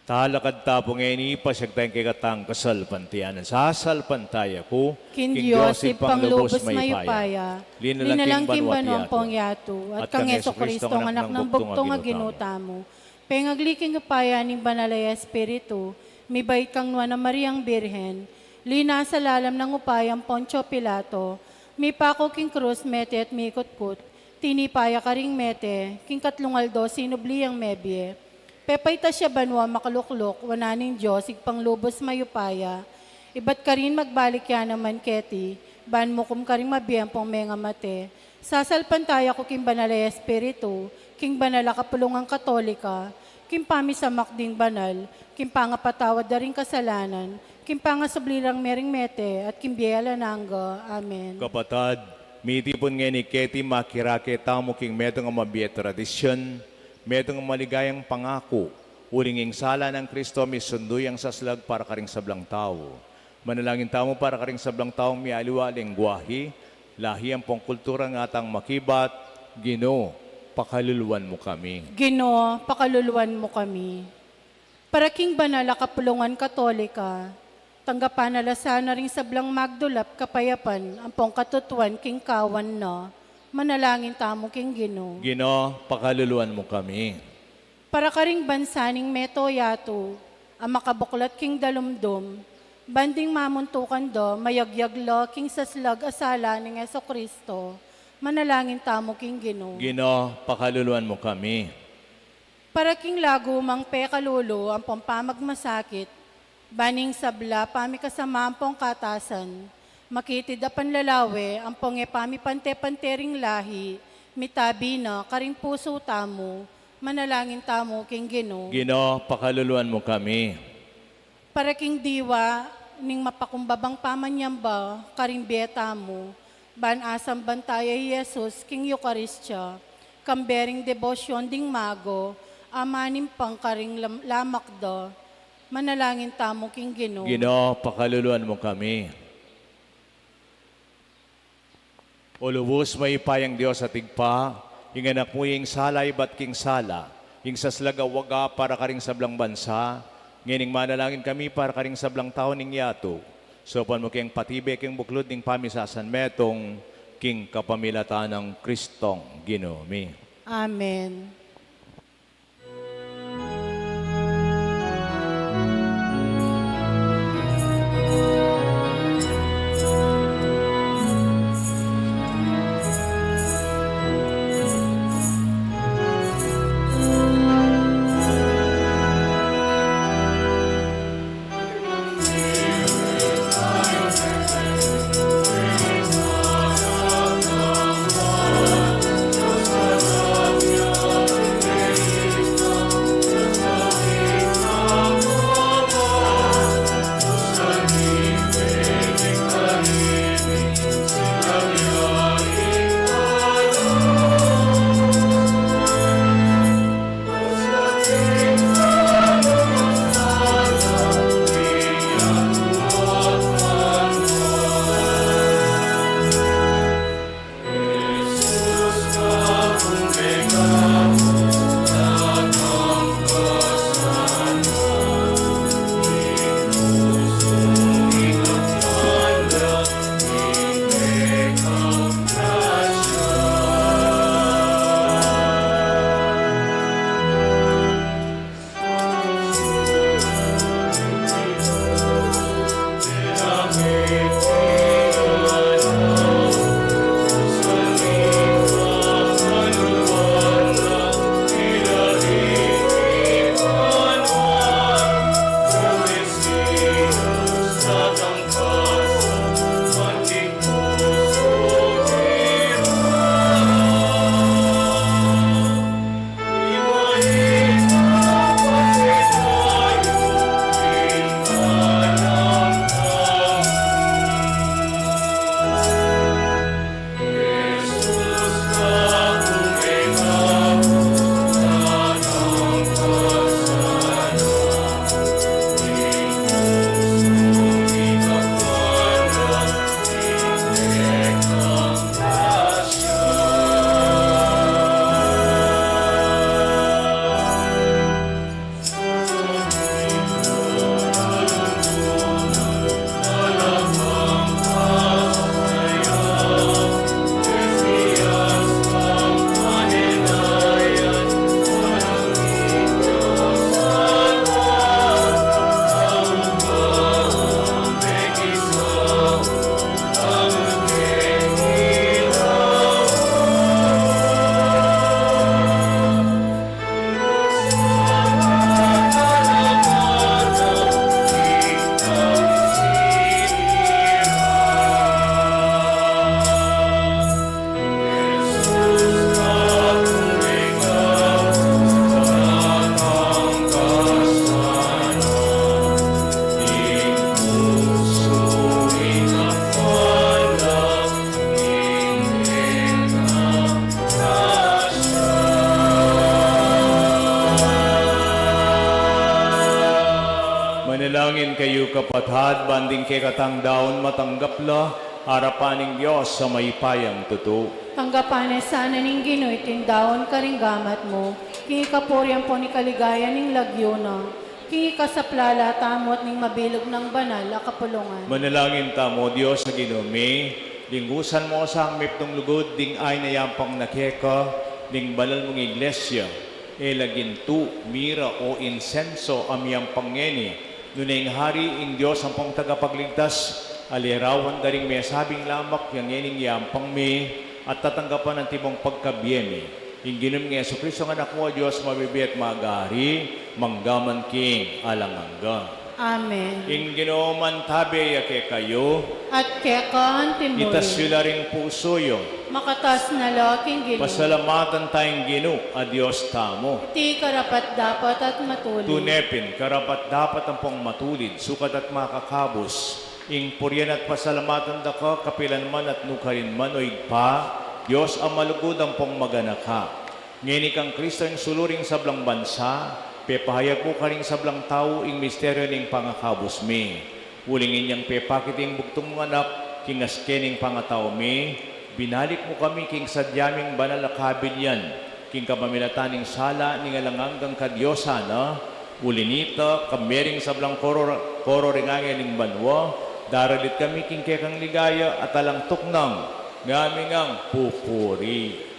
Talakad tapong ngayon ipasag tayong kikatang kasalpantiyanan. Sasalpantaya ko, King Diosip panglubos mayupaya, linalangking banwang pong yato, at kang Yeso Kristo, ang anak ng bugtong nga ginuta mo. Pengagliking upaya ning banalay Espiritu, may bait kang nuwa na Mariang Birhen, lina sa lalam ng upayang Poncio Pilato, may pako king krus mete at mikot-kut, tinipaya ka ring mete, king katlungaldo sinubliyang mebye, pepay ta siya banwa makaluklok, wananing Diyos, igpanglubos mayupaya. Iba't ka rin magbalik yan naman, Keti, ban mo kum ka rin mabiyempong menga mate. Sasalpantaya ko king banalay Espiritu, king banala kapulungang Katolika, king pamisamak din banal, king pangapatawad da rin kasalanan, king pangasablirang mering mete, at king biyala nangga. Amen. Kapatad, mitipon nga ni Keti makirake tamo king medong ang mabiya tradisyon, medong maligayang pangako, uling sala ng Kristo, may sunduyang saslag para karing sablang tao. Manalangin tamo para karing sablang tao, may aliwa lengguwahe, lahi ang pong kultura ng atang makibat, Ginoo, pakaluluwan mo kami. Ginoo, pakaluluwan mo kami. Para king banala kapulungan Katolika, tanggapan alasan na rin sablang magdulap kapayapan, ang pong katutuan king kawan na, manalangin tamo king Ginoo. Ginoo, pakaluluwan mo kami. Para karing bansaning meto yato, ang makabuklat king dalumdum, banding mamuntukan do, mayagyaglo king saslag asala ng Yeso Kristo, manalangin tamo king Ginoo. Ginoo, pakaluluwan mo kami. Para king lago mang pekalulo, ang pampamagmasakit, baning sabla, pamikasama ang pong katasan, makitid apan lalawe, ang pong epami pante-pantering lahi, mitabi na, karing puso tamo, manalangin tamo king Ginoo. Ginoo, pakaluluwan mo kami. Para king diwa, ning mapakumbabang pamanyamba, karing beta mo, ban asam bantaya Jesus, king Eukaristya, kambering debosyon ding mago, amanim pang karing lamakdo, manalangin tamo king Ginoo. Ginoo, pakaluluwan mo kami. O lubos may ipayang Diyos at tigpa, yung anak mo yung sala, iba't king sala, yung saslaga waga para karing sablang bansa, ngining manalangin kami para karing sablang tao ning yato. Sopan mo kayong patibe, kayong buklod ning pamisasan metong, king kapamilata ng Kristong Ginoo. Amen. kayo kapatad, banding kay katang daon matanggapla, harapaning Diyos sa may payang tuto. Tanggapan sana ning Ginoy tindaon karinggamat mo. Kingi kapuryan po ni kaligaya ning lagyo na. Kingi kasaplala tamot ning mabilog ng banal a kapulungan. Manalangin ta mo, Diyos na ginumi, linggusan mo sa amip ng lugod, ding ay na yampang nakeka, ding banal mong iglesia, elagintu, mira o insenso amiyang pangeni, nunay hari ing Diyos ang pang tagapagligtas, alirawan daring may sabing lamak yang yening yampang me, at tatanggapan ng tibong pagkabyemi. Ing ginom ng Yesu Kristo nga anak mo, Diyos, mabibiyat magari, manggaman king alangangga. Amen. Ing ginoman tabi yake kayo, At kekan timbuli. itasyo ring puso yo. Makatas na laking Ginoy. Pasalamatan tayong gino, a Diyos tamo. Ti karapat dapat at matuli. Tunepin, karapat dapat ang pong matulid, sukat at makakabos. Ing puryan at pasalamatan da ka, kapilan man at nukarin man o igpa, Diyos ang malugod ang pong maganaka. Ngini kang Kristo yung suluring sablang bansa, pepahayag mo ka rin sablang tao ing misteryo ning pangakabos mi. Ulingin niyang pepakiting bugtong mga anak, kingaskening pangatao mi, binalik mo kami king sadyaming banal na kabilyan, king kapamilataning sala ning alanganggang kadyosa na, ulinita, kamering sablang koro ringangin ning banwa, daralit kami king kekang ligaya at alang tuknang, ngaming ang pupuri.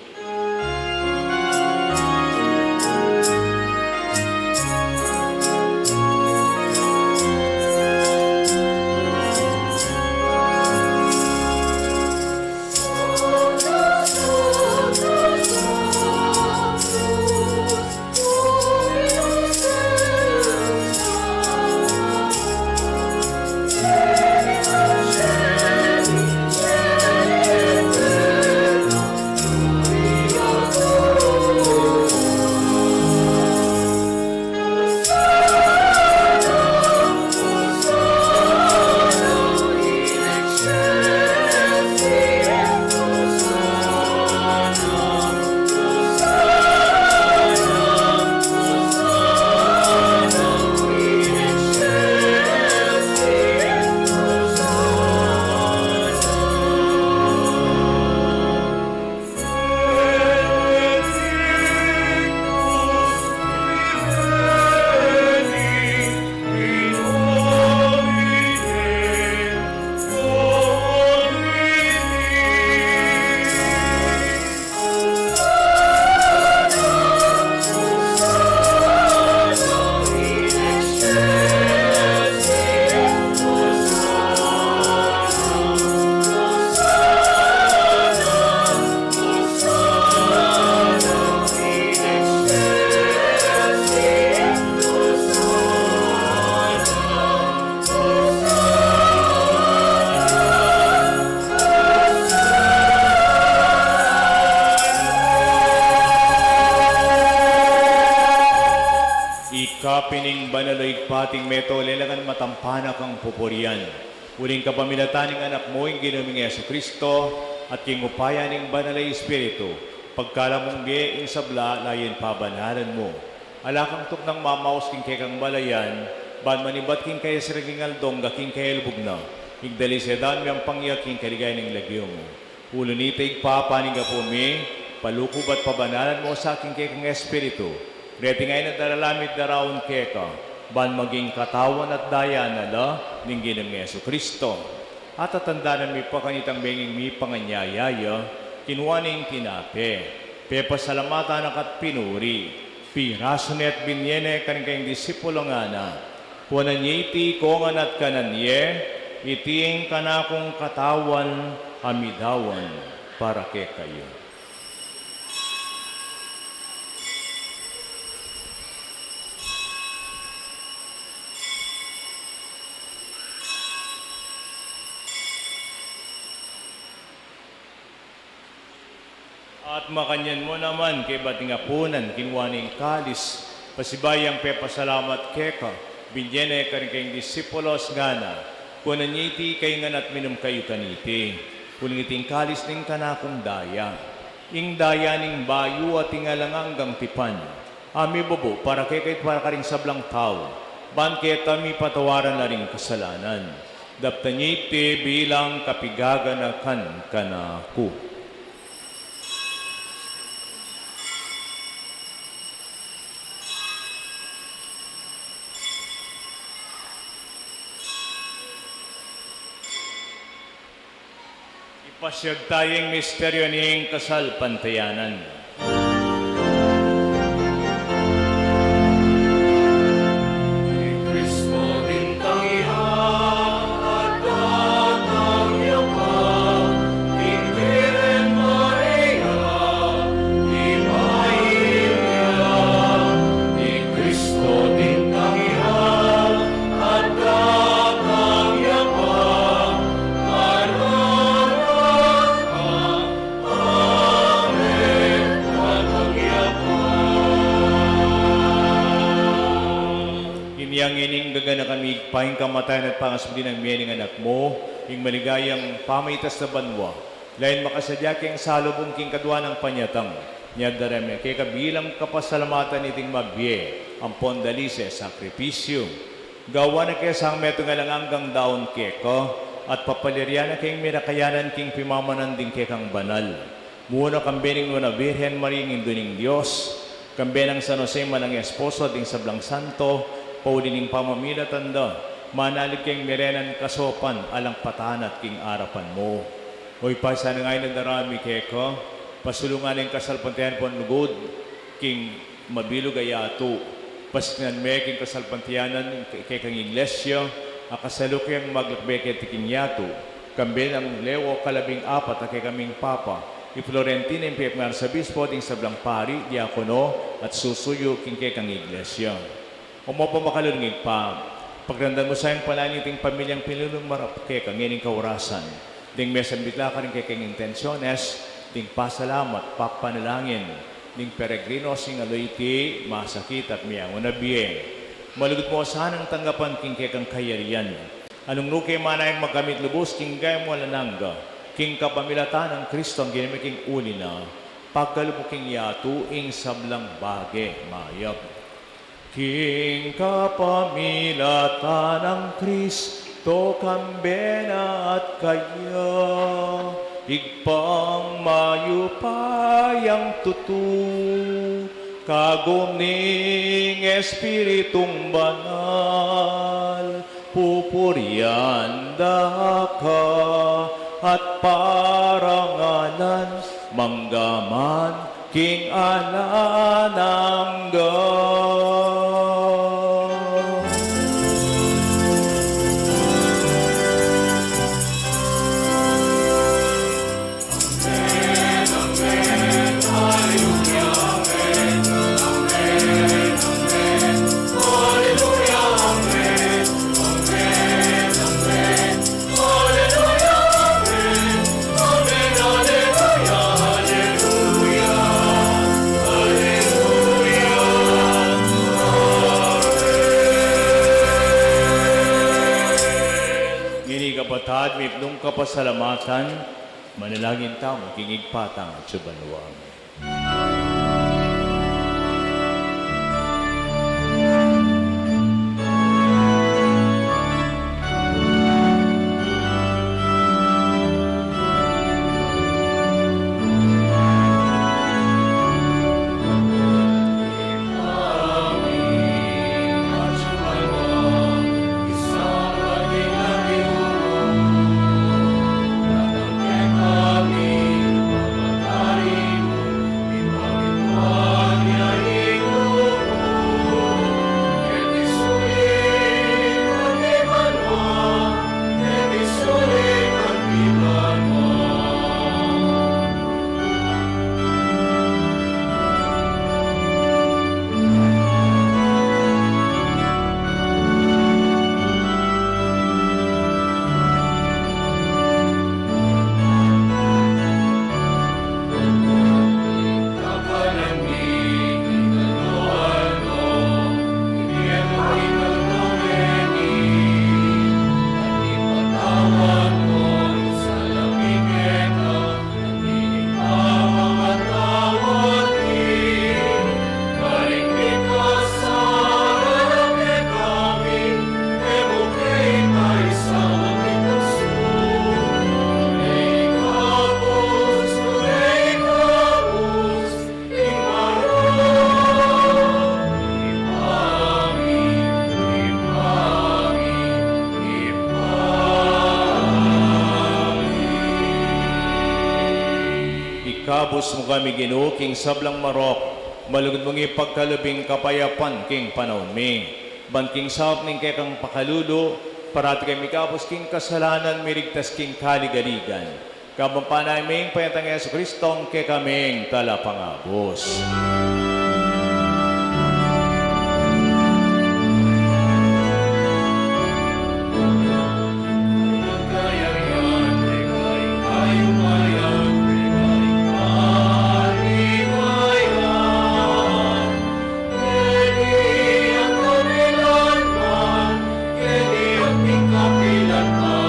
Kapining banaloy pating meto, lelangan matampanak ang pupurian. Uling kapamilataning anak mo, yung ginaming Yesu Kristo, at king upaya ning banalay Espiritu, pagkalamong ing sabla, layin pabanalan mo. Alakang tuk ng mamaos king kekang balayan, ban manibat king kaya siraging aldong, gaking kaya lubog na, higdali sedan miyang pangyak king kaligay ng lagyo mo. Ulo nitig papaning apumi, palukub at pabanalan mo sa aking kekang Espiritu. Reti ngayon at daralamit na raon keka, ban maging katawan at daya na la, ninggin ng Yesu Kristo. At tatandaan mi pa kanitang benging mi panganyayaya, kinuwaning kinape, pepasalamatan at pinuri, pirasonet binyene kaning disipulo nga na, punan iti kongan at kananye, itiing kanakong katawan, amidawan, para ke kayo. At makanyan mo naman kay bating apunan, kinwaning kalis, pasibayang pepasalamat keka, binyene karing kayong disipulos ngana, kunan niti kay nganat minum kayo kaniti, kunan iting kalis ning kanakong daya, ing daya ning bayu at ingalanganggang tipan, ami bobo para kay para karing sablang tao, Bangketa mi patawaran na rin kasalanan. Daptan niya iti bilang kapigaganakan kanaku. Ipasyag tayong misteryo niyang kasal pantayanan. Ni Cristo din tangihan at datang yaman, King Virgen Maria, di Maria. Ni Cristo din tangihan at datang yaman, Manarat ka, Amen, datang yaman. Inyang ining gagana kami pahing kamatayan at pangasbili ng miyaning anak mo, ing maligayang pamaitas na banwa, lain makasadya king salubong king kadwa ng panyatang, niyadareme kay kabilang kapasalamatan iting mabye, ang pondalise sakripisyo. Gawa na kaya sang meto nga lang hanggang daon keko, at papalirya na kayong mirakayanan king pimamanan din kekang banal. Muna kambening nuna Virgen Maria ng Duning Diyos, kambenang San Jose manang esposo ding sablang santo, paulining pamamila tanda, manalig kayong mirenan kasopan, alang patahan at king arapan mo. Hoy pa sana ngay nadarami keko, pasulungan ng kasalpantayan po lugod, king mabilog ayato, pasnan me king kasalpantayanan kekang iglesia, akasalukang maglakbeke tiking yato, kamben ang Leo 14 at kay kaming papa, i-Florentina yung piyapngar sa bispo, ting sablang pari, diakono, at susuyo king kekang iglesia. Umopo makalungig pa, pagrandan mo sa yung palaniting pamilyang pinulong marap kekang ining kaurasan, ding mesambitla ka rin kekang intensyones, ding pasalamat, papanalangin, ding peregrino sing aloyti, masakit at miyang unabiyeng. Malugod mo sanang tanggapan king kekang kayarian. Anong nuke manayang magkamit lubos, king gayam wala nangga, king kapamilatan ng Kristo ang ginamiking uli na, pagkalubuking yato ing sablang bage mayab. King kapamilatan ng Kristo kambena at kaya, igpang mayupayang tutu, kagumning Espiritong Banal, pupurian ka at parangalan, manggaman king ananangga. Kapatad, may nung kapasalamatan, manalangin tamo, kingig patang at subanuang. Kami, Ikabos mo kami Ginoo king sablang marok, malugod mong ipagkalubing kapayapan king panahon mi. Banking sap ning kekang pakalulo, parati kami kapos king kasalanan, mirigtas king kaligaligan. Kabampanay payatang Yesu Kristong ke kaming talapangabos. Kayayan, tekay kayumayan, tekay kalimayan. Kini ang kanilanman, kini ang ikapilantaman.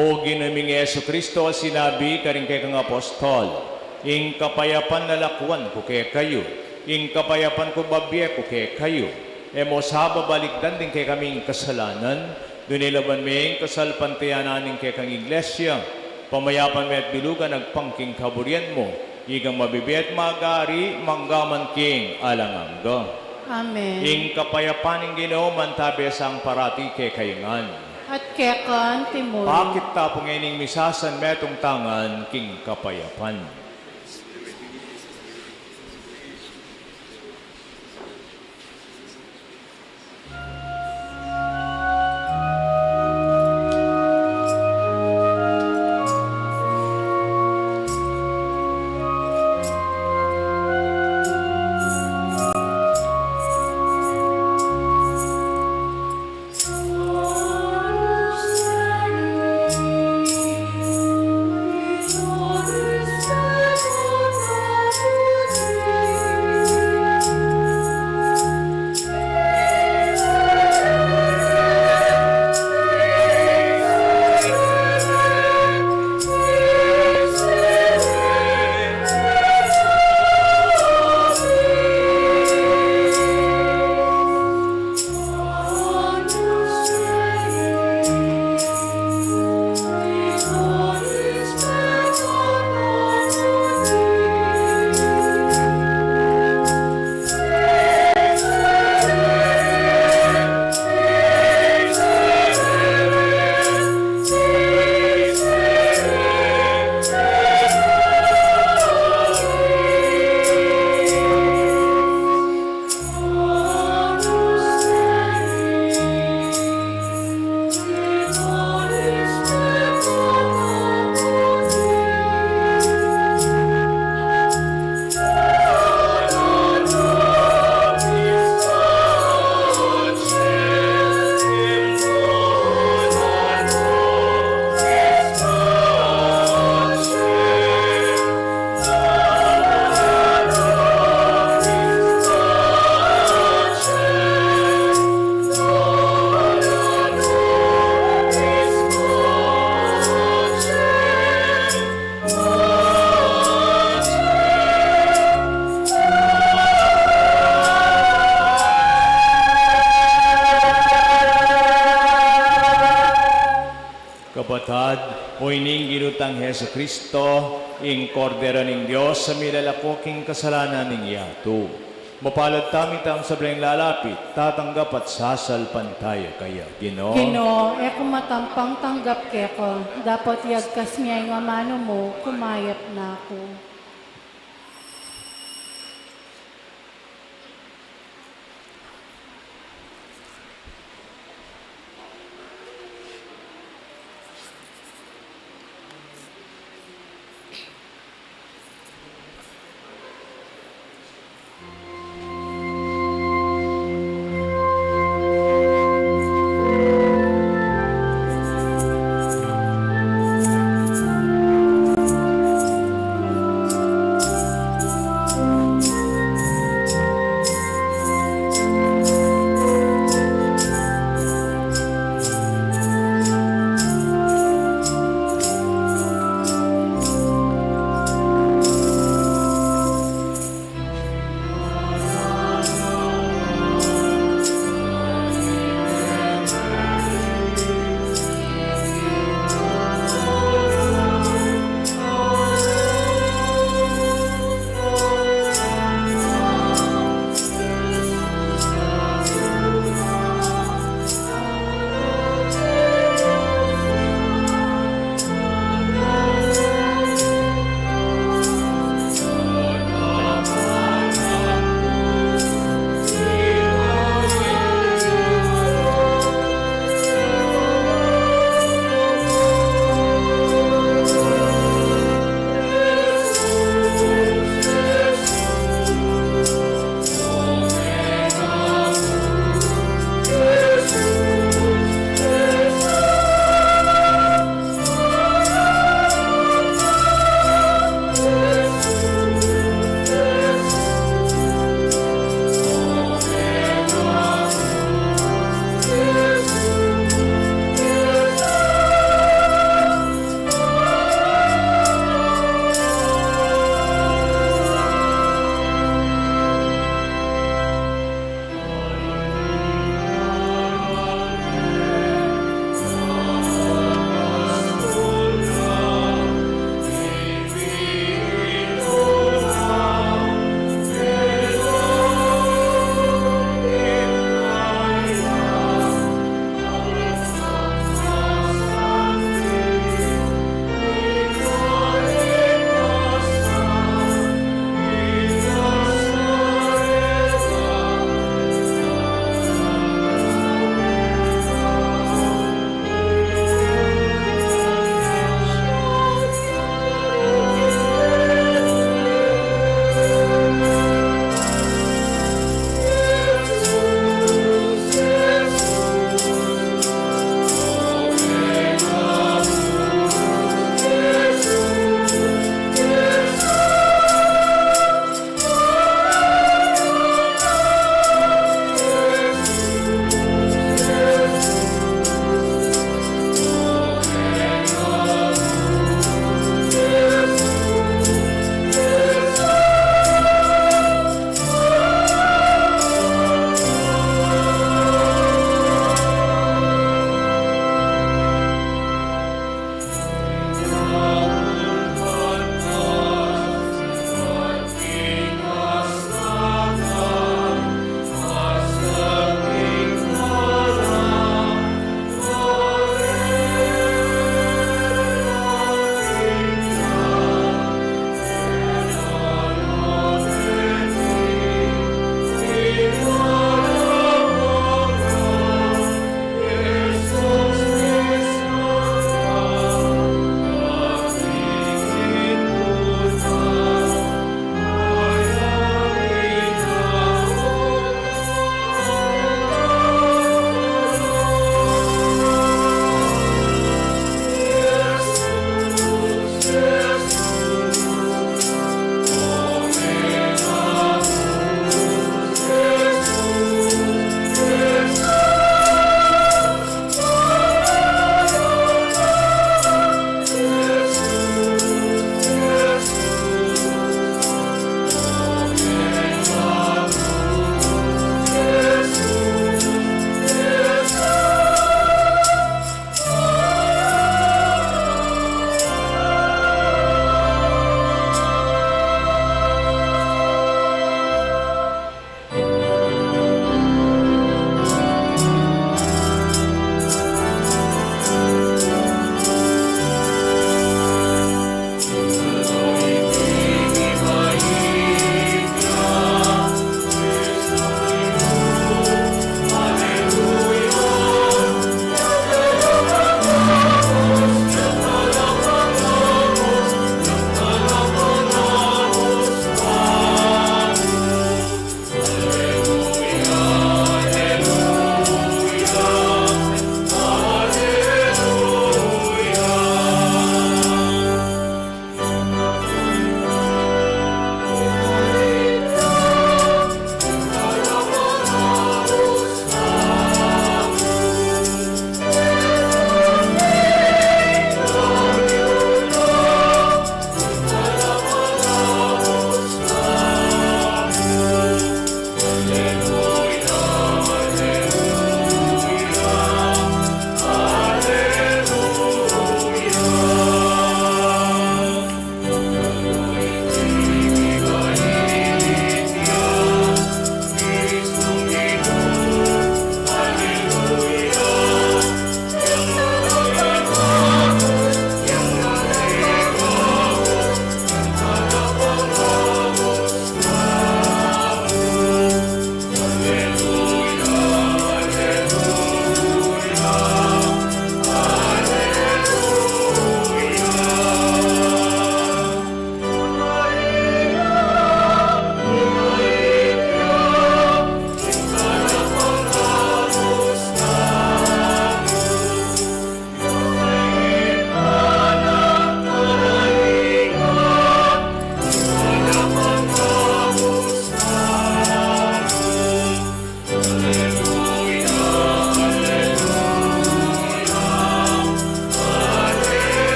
O ginaming Yesu Kristo, sinabi karing kay kang apostol, ing kapayapan na lakwan ko kay kayo, ing kapayapan ko babye ko kay kayo. Emo sa babalikdan din kay kaming kasalanan, dunilaban ming kasalpantiyanan ning kay kang iglesia, pamayapan me at bilugan agpangking kaburian mo, igang mabibiyat magari, manggaman king alangangga. Amen. Ing kapayapan ning Ginoo mantabi sang parati kay kayangan. At kekan timur. Bakit tapong ining misasan metong tangan king kapayapan? Kabatad, o ining ginutang Heso Kristo, ing kordero ning Diyos sa milalakoking kasalanan ning yato. Mapalad tami tam sa bleng lalapit, tatanggap at sasalpan tayo kaya, Ginoo. Ginoo, eko matampang tanggap keko. Dapat yagkas niya yung amano mo, kumayat na ako.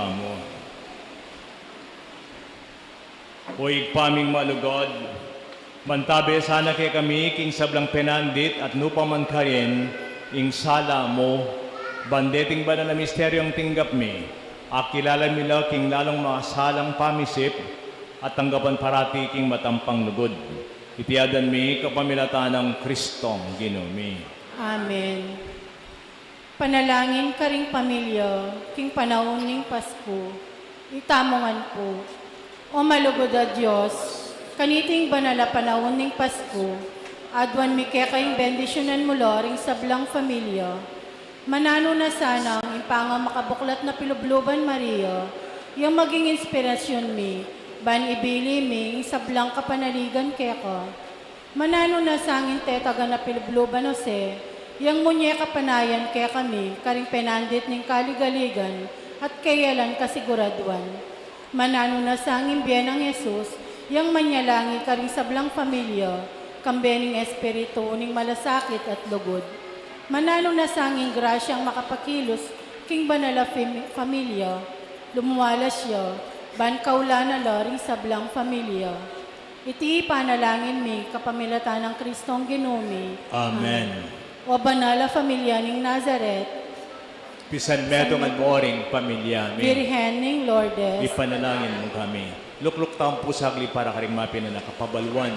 kamo. Uy, paming malugod, mantabi sana kay kami king sablang penandit at nupaman karin, ing sala mo, bandeting ba na misteryong tinggap mi, akilala mila king lalong mga salang pamisip, at tanggapan parati king matampang lugod. Itiadan mi kapamilatan ng Kristong ginumi. Amen. Panalangin ka ring pamilya, king panahon ning Pasko, itamongan po. O malugod a Diyos, kaniting banala panahon ning Pasko, adwan mi kaya kayong bendisyonan mo loring sablang pamilya. Manano na sana ang impanga makabuklat na pilubluban Maria, yung maging inspirasyon mi, ban ibili mi sablang kapanaligan kaya ka. Manano na sangin tetaga na pilubluban Jose, yung munye kapanayan kaya kami, karing penandit ning kaligaligan, at kayalan kasiguraduan. Manano na sangin biyan ng Jesus, yang manyalangi karing sablang pamilya, kambening espiritu ning malasakit at lugod. Manano na sangin grasyang makapakilos, king banala pamilya, lumuwala siya, ban kaula na loring sablang pamilya. Iti panalangin mi kapamilatan ng Kristong ginumi. Amen. O banala pamilya ning Nazaret, Pisan metong at mooring pamilya mi. Birhen ning Lourdes, Ipanalangin mo kami. Lukluk taong pusagli para karing mapin na nakapabalwan.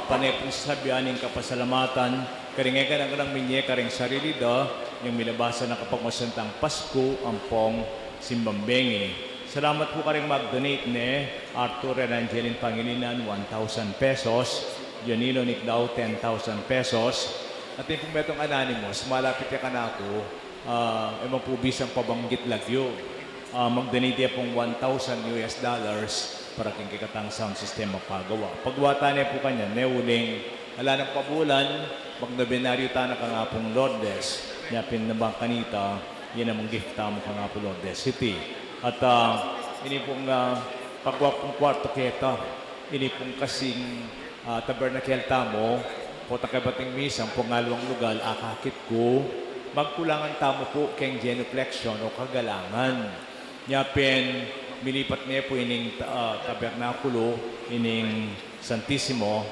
Panay po sabianing kapasalamatan, karingay ka ng minye karing sarili da, yung milabasa na kapagmasantang Pasko, ampong simbambengi. Salamat po karing mag-donate ni Arthur and Angeline Pangilinan, 1,000 pesos. Janilo Nicdao, 10,000 pesos. At yung pong metong anonymous, malapit ka na ako, emang po bisang pabanggit lagyo. Mag-donate pong $1,000 para king kikatang sound system magpagawa. Pagwata niya po kanya, neuling, ala ng pabulan, mag-nobinaryo ta na ka nga pong Lourdes, yapin na bang kanita, yan namang gift ta mo ka nga po Lourdes City. At ini pong pagwa pong kwarto keta, ini pong kasing tabernacle ta mo, po takabating misang pungalawang lugal, akakit ko, magkulangan tamo po keng genuflection o kagalangan. Yapin, milipat niya po ining tabernakulo, ining Santissimo,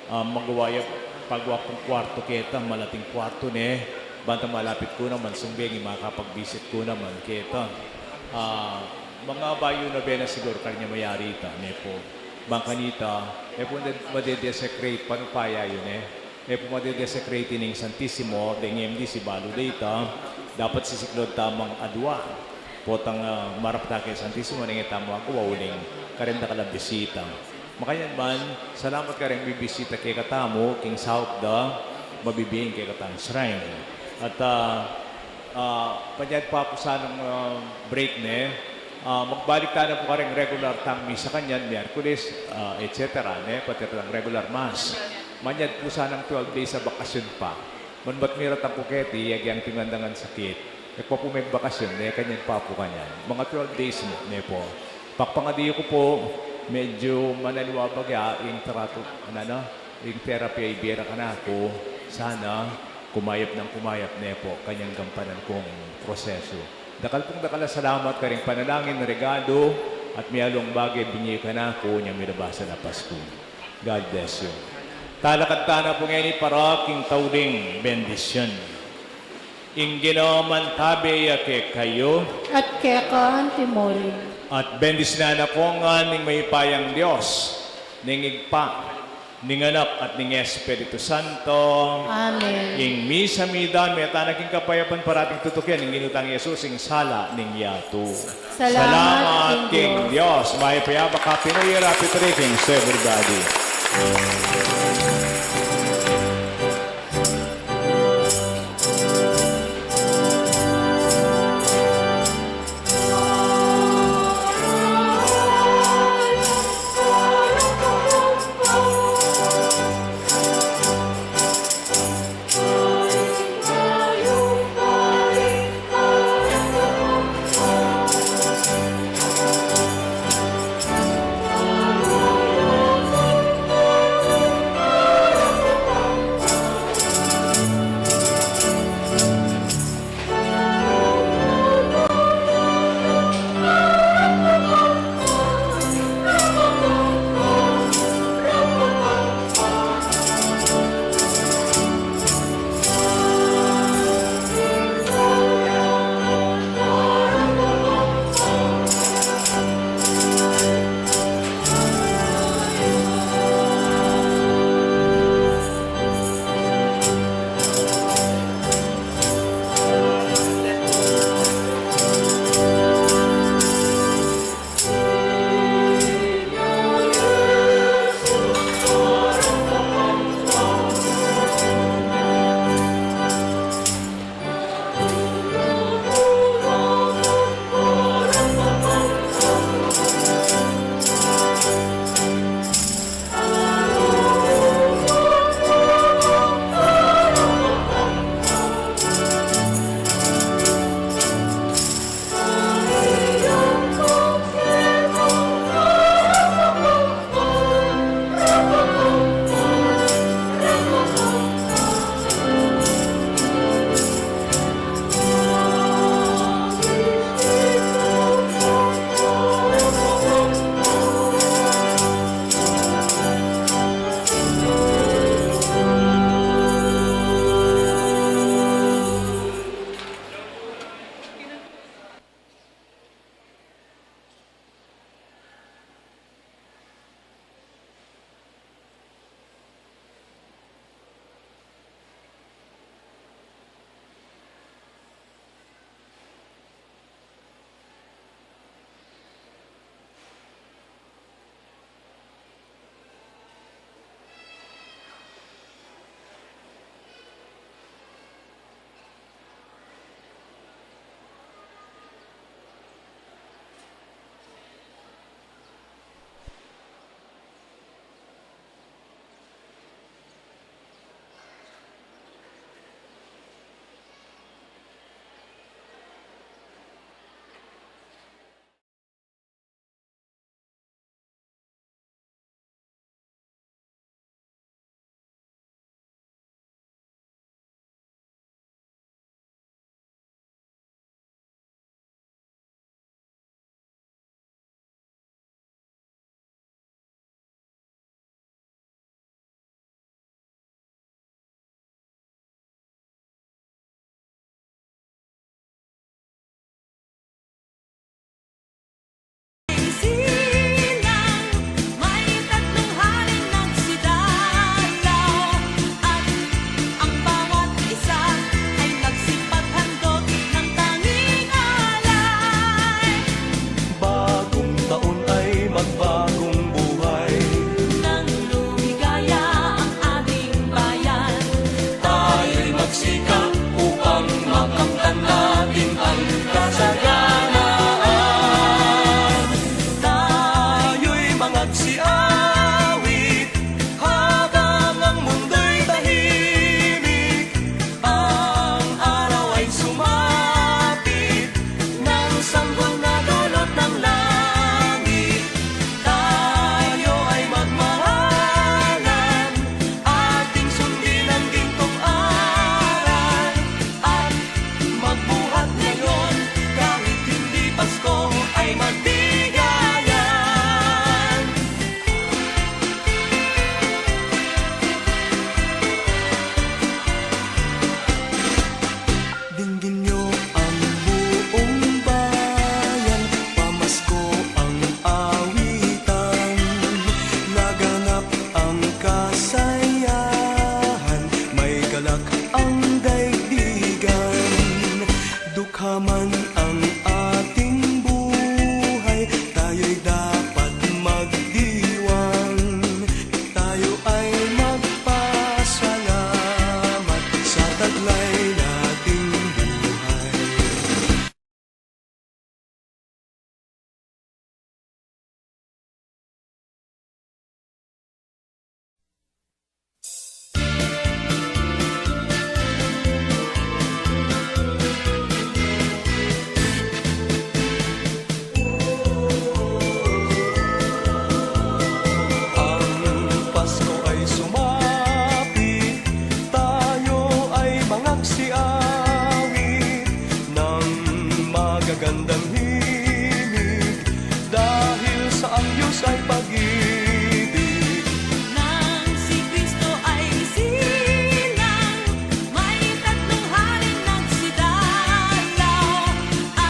magawaya pagwapong kwarto kita, malating kwarto ni, banta malapit ko naman, sumbeng, makapag-visit ko naman kita. Mga bayo na bena siguro kanya mayari ita, ne po. Bangkanita, po madedesecrate, panupaya yun po madedesecrate ining Santissimo, deng MD si Balo data, dapat sisiklod tamang adwa. Potang marap ta kay Santissimo, nang itamo ako, wauling karenda ka lang bisita. Makayan man, salamat ka rin bibisita kay katamo, king South da, mabibihin kay katang shrine. At panyad pa po sanang break ne, magbalik tayo po ka rin regular tang misa kanyan, Miyerkules, etc. Pati ang regular mass. Manyad po sanang 12 days sa bakasyon pa. Manbat mirat ang puketi, yagyang tingandangan sakit. Ekwa po may bakasyon, kanyan pa po kanyan. Mga 12 days mo, po. Pakpangadiyo ko po, medyo manaliwabag yung therapy ay bira ka na ako. Sana, kumayap ng kumayap, po, kanyang gampanan kong proseso. Dakal pong dakala salamat ka rin panalangin na regalo at miyalong bagay binigay ka na ako niyang minabasa na Pasko. God bless you. Talakad-tana po ngayon para king tauling bendisyon. Ingino tabi yake kayo at keka antimori. at bendis na po nga ning may payang Diyos, ning igpa, ning anak at ning Espiritu Santo. Amen. Ing misa midan, may tanaking kapayapan parating tutukyan, ing inutang Yesus, ing sala ning yato. Salamat, King Diyos. May payaba ka, Pinoy Rapid Rating, everybody.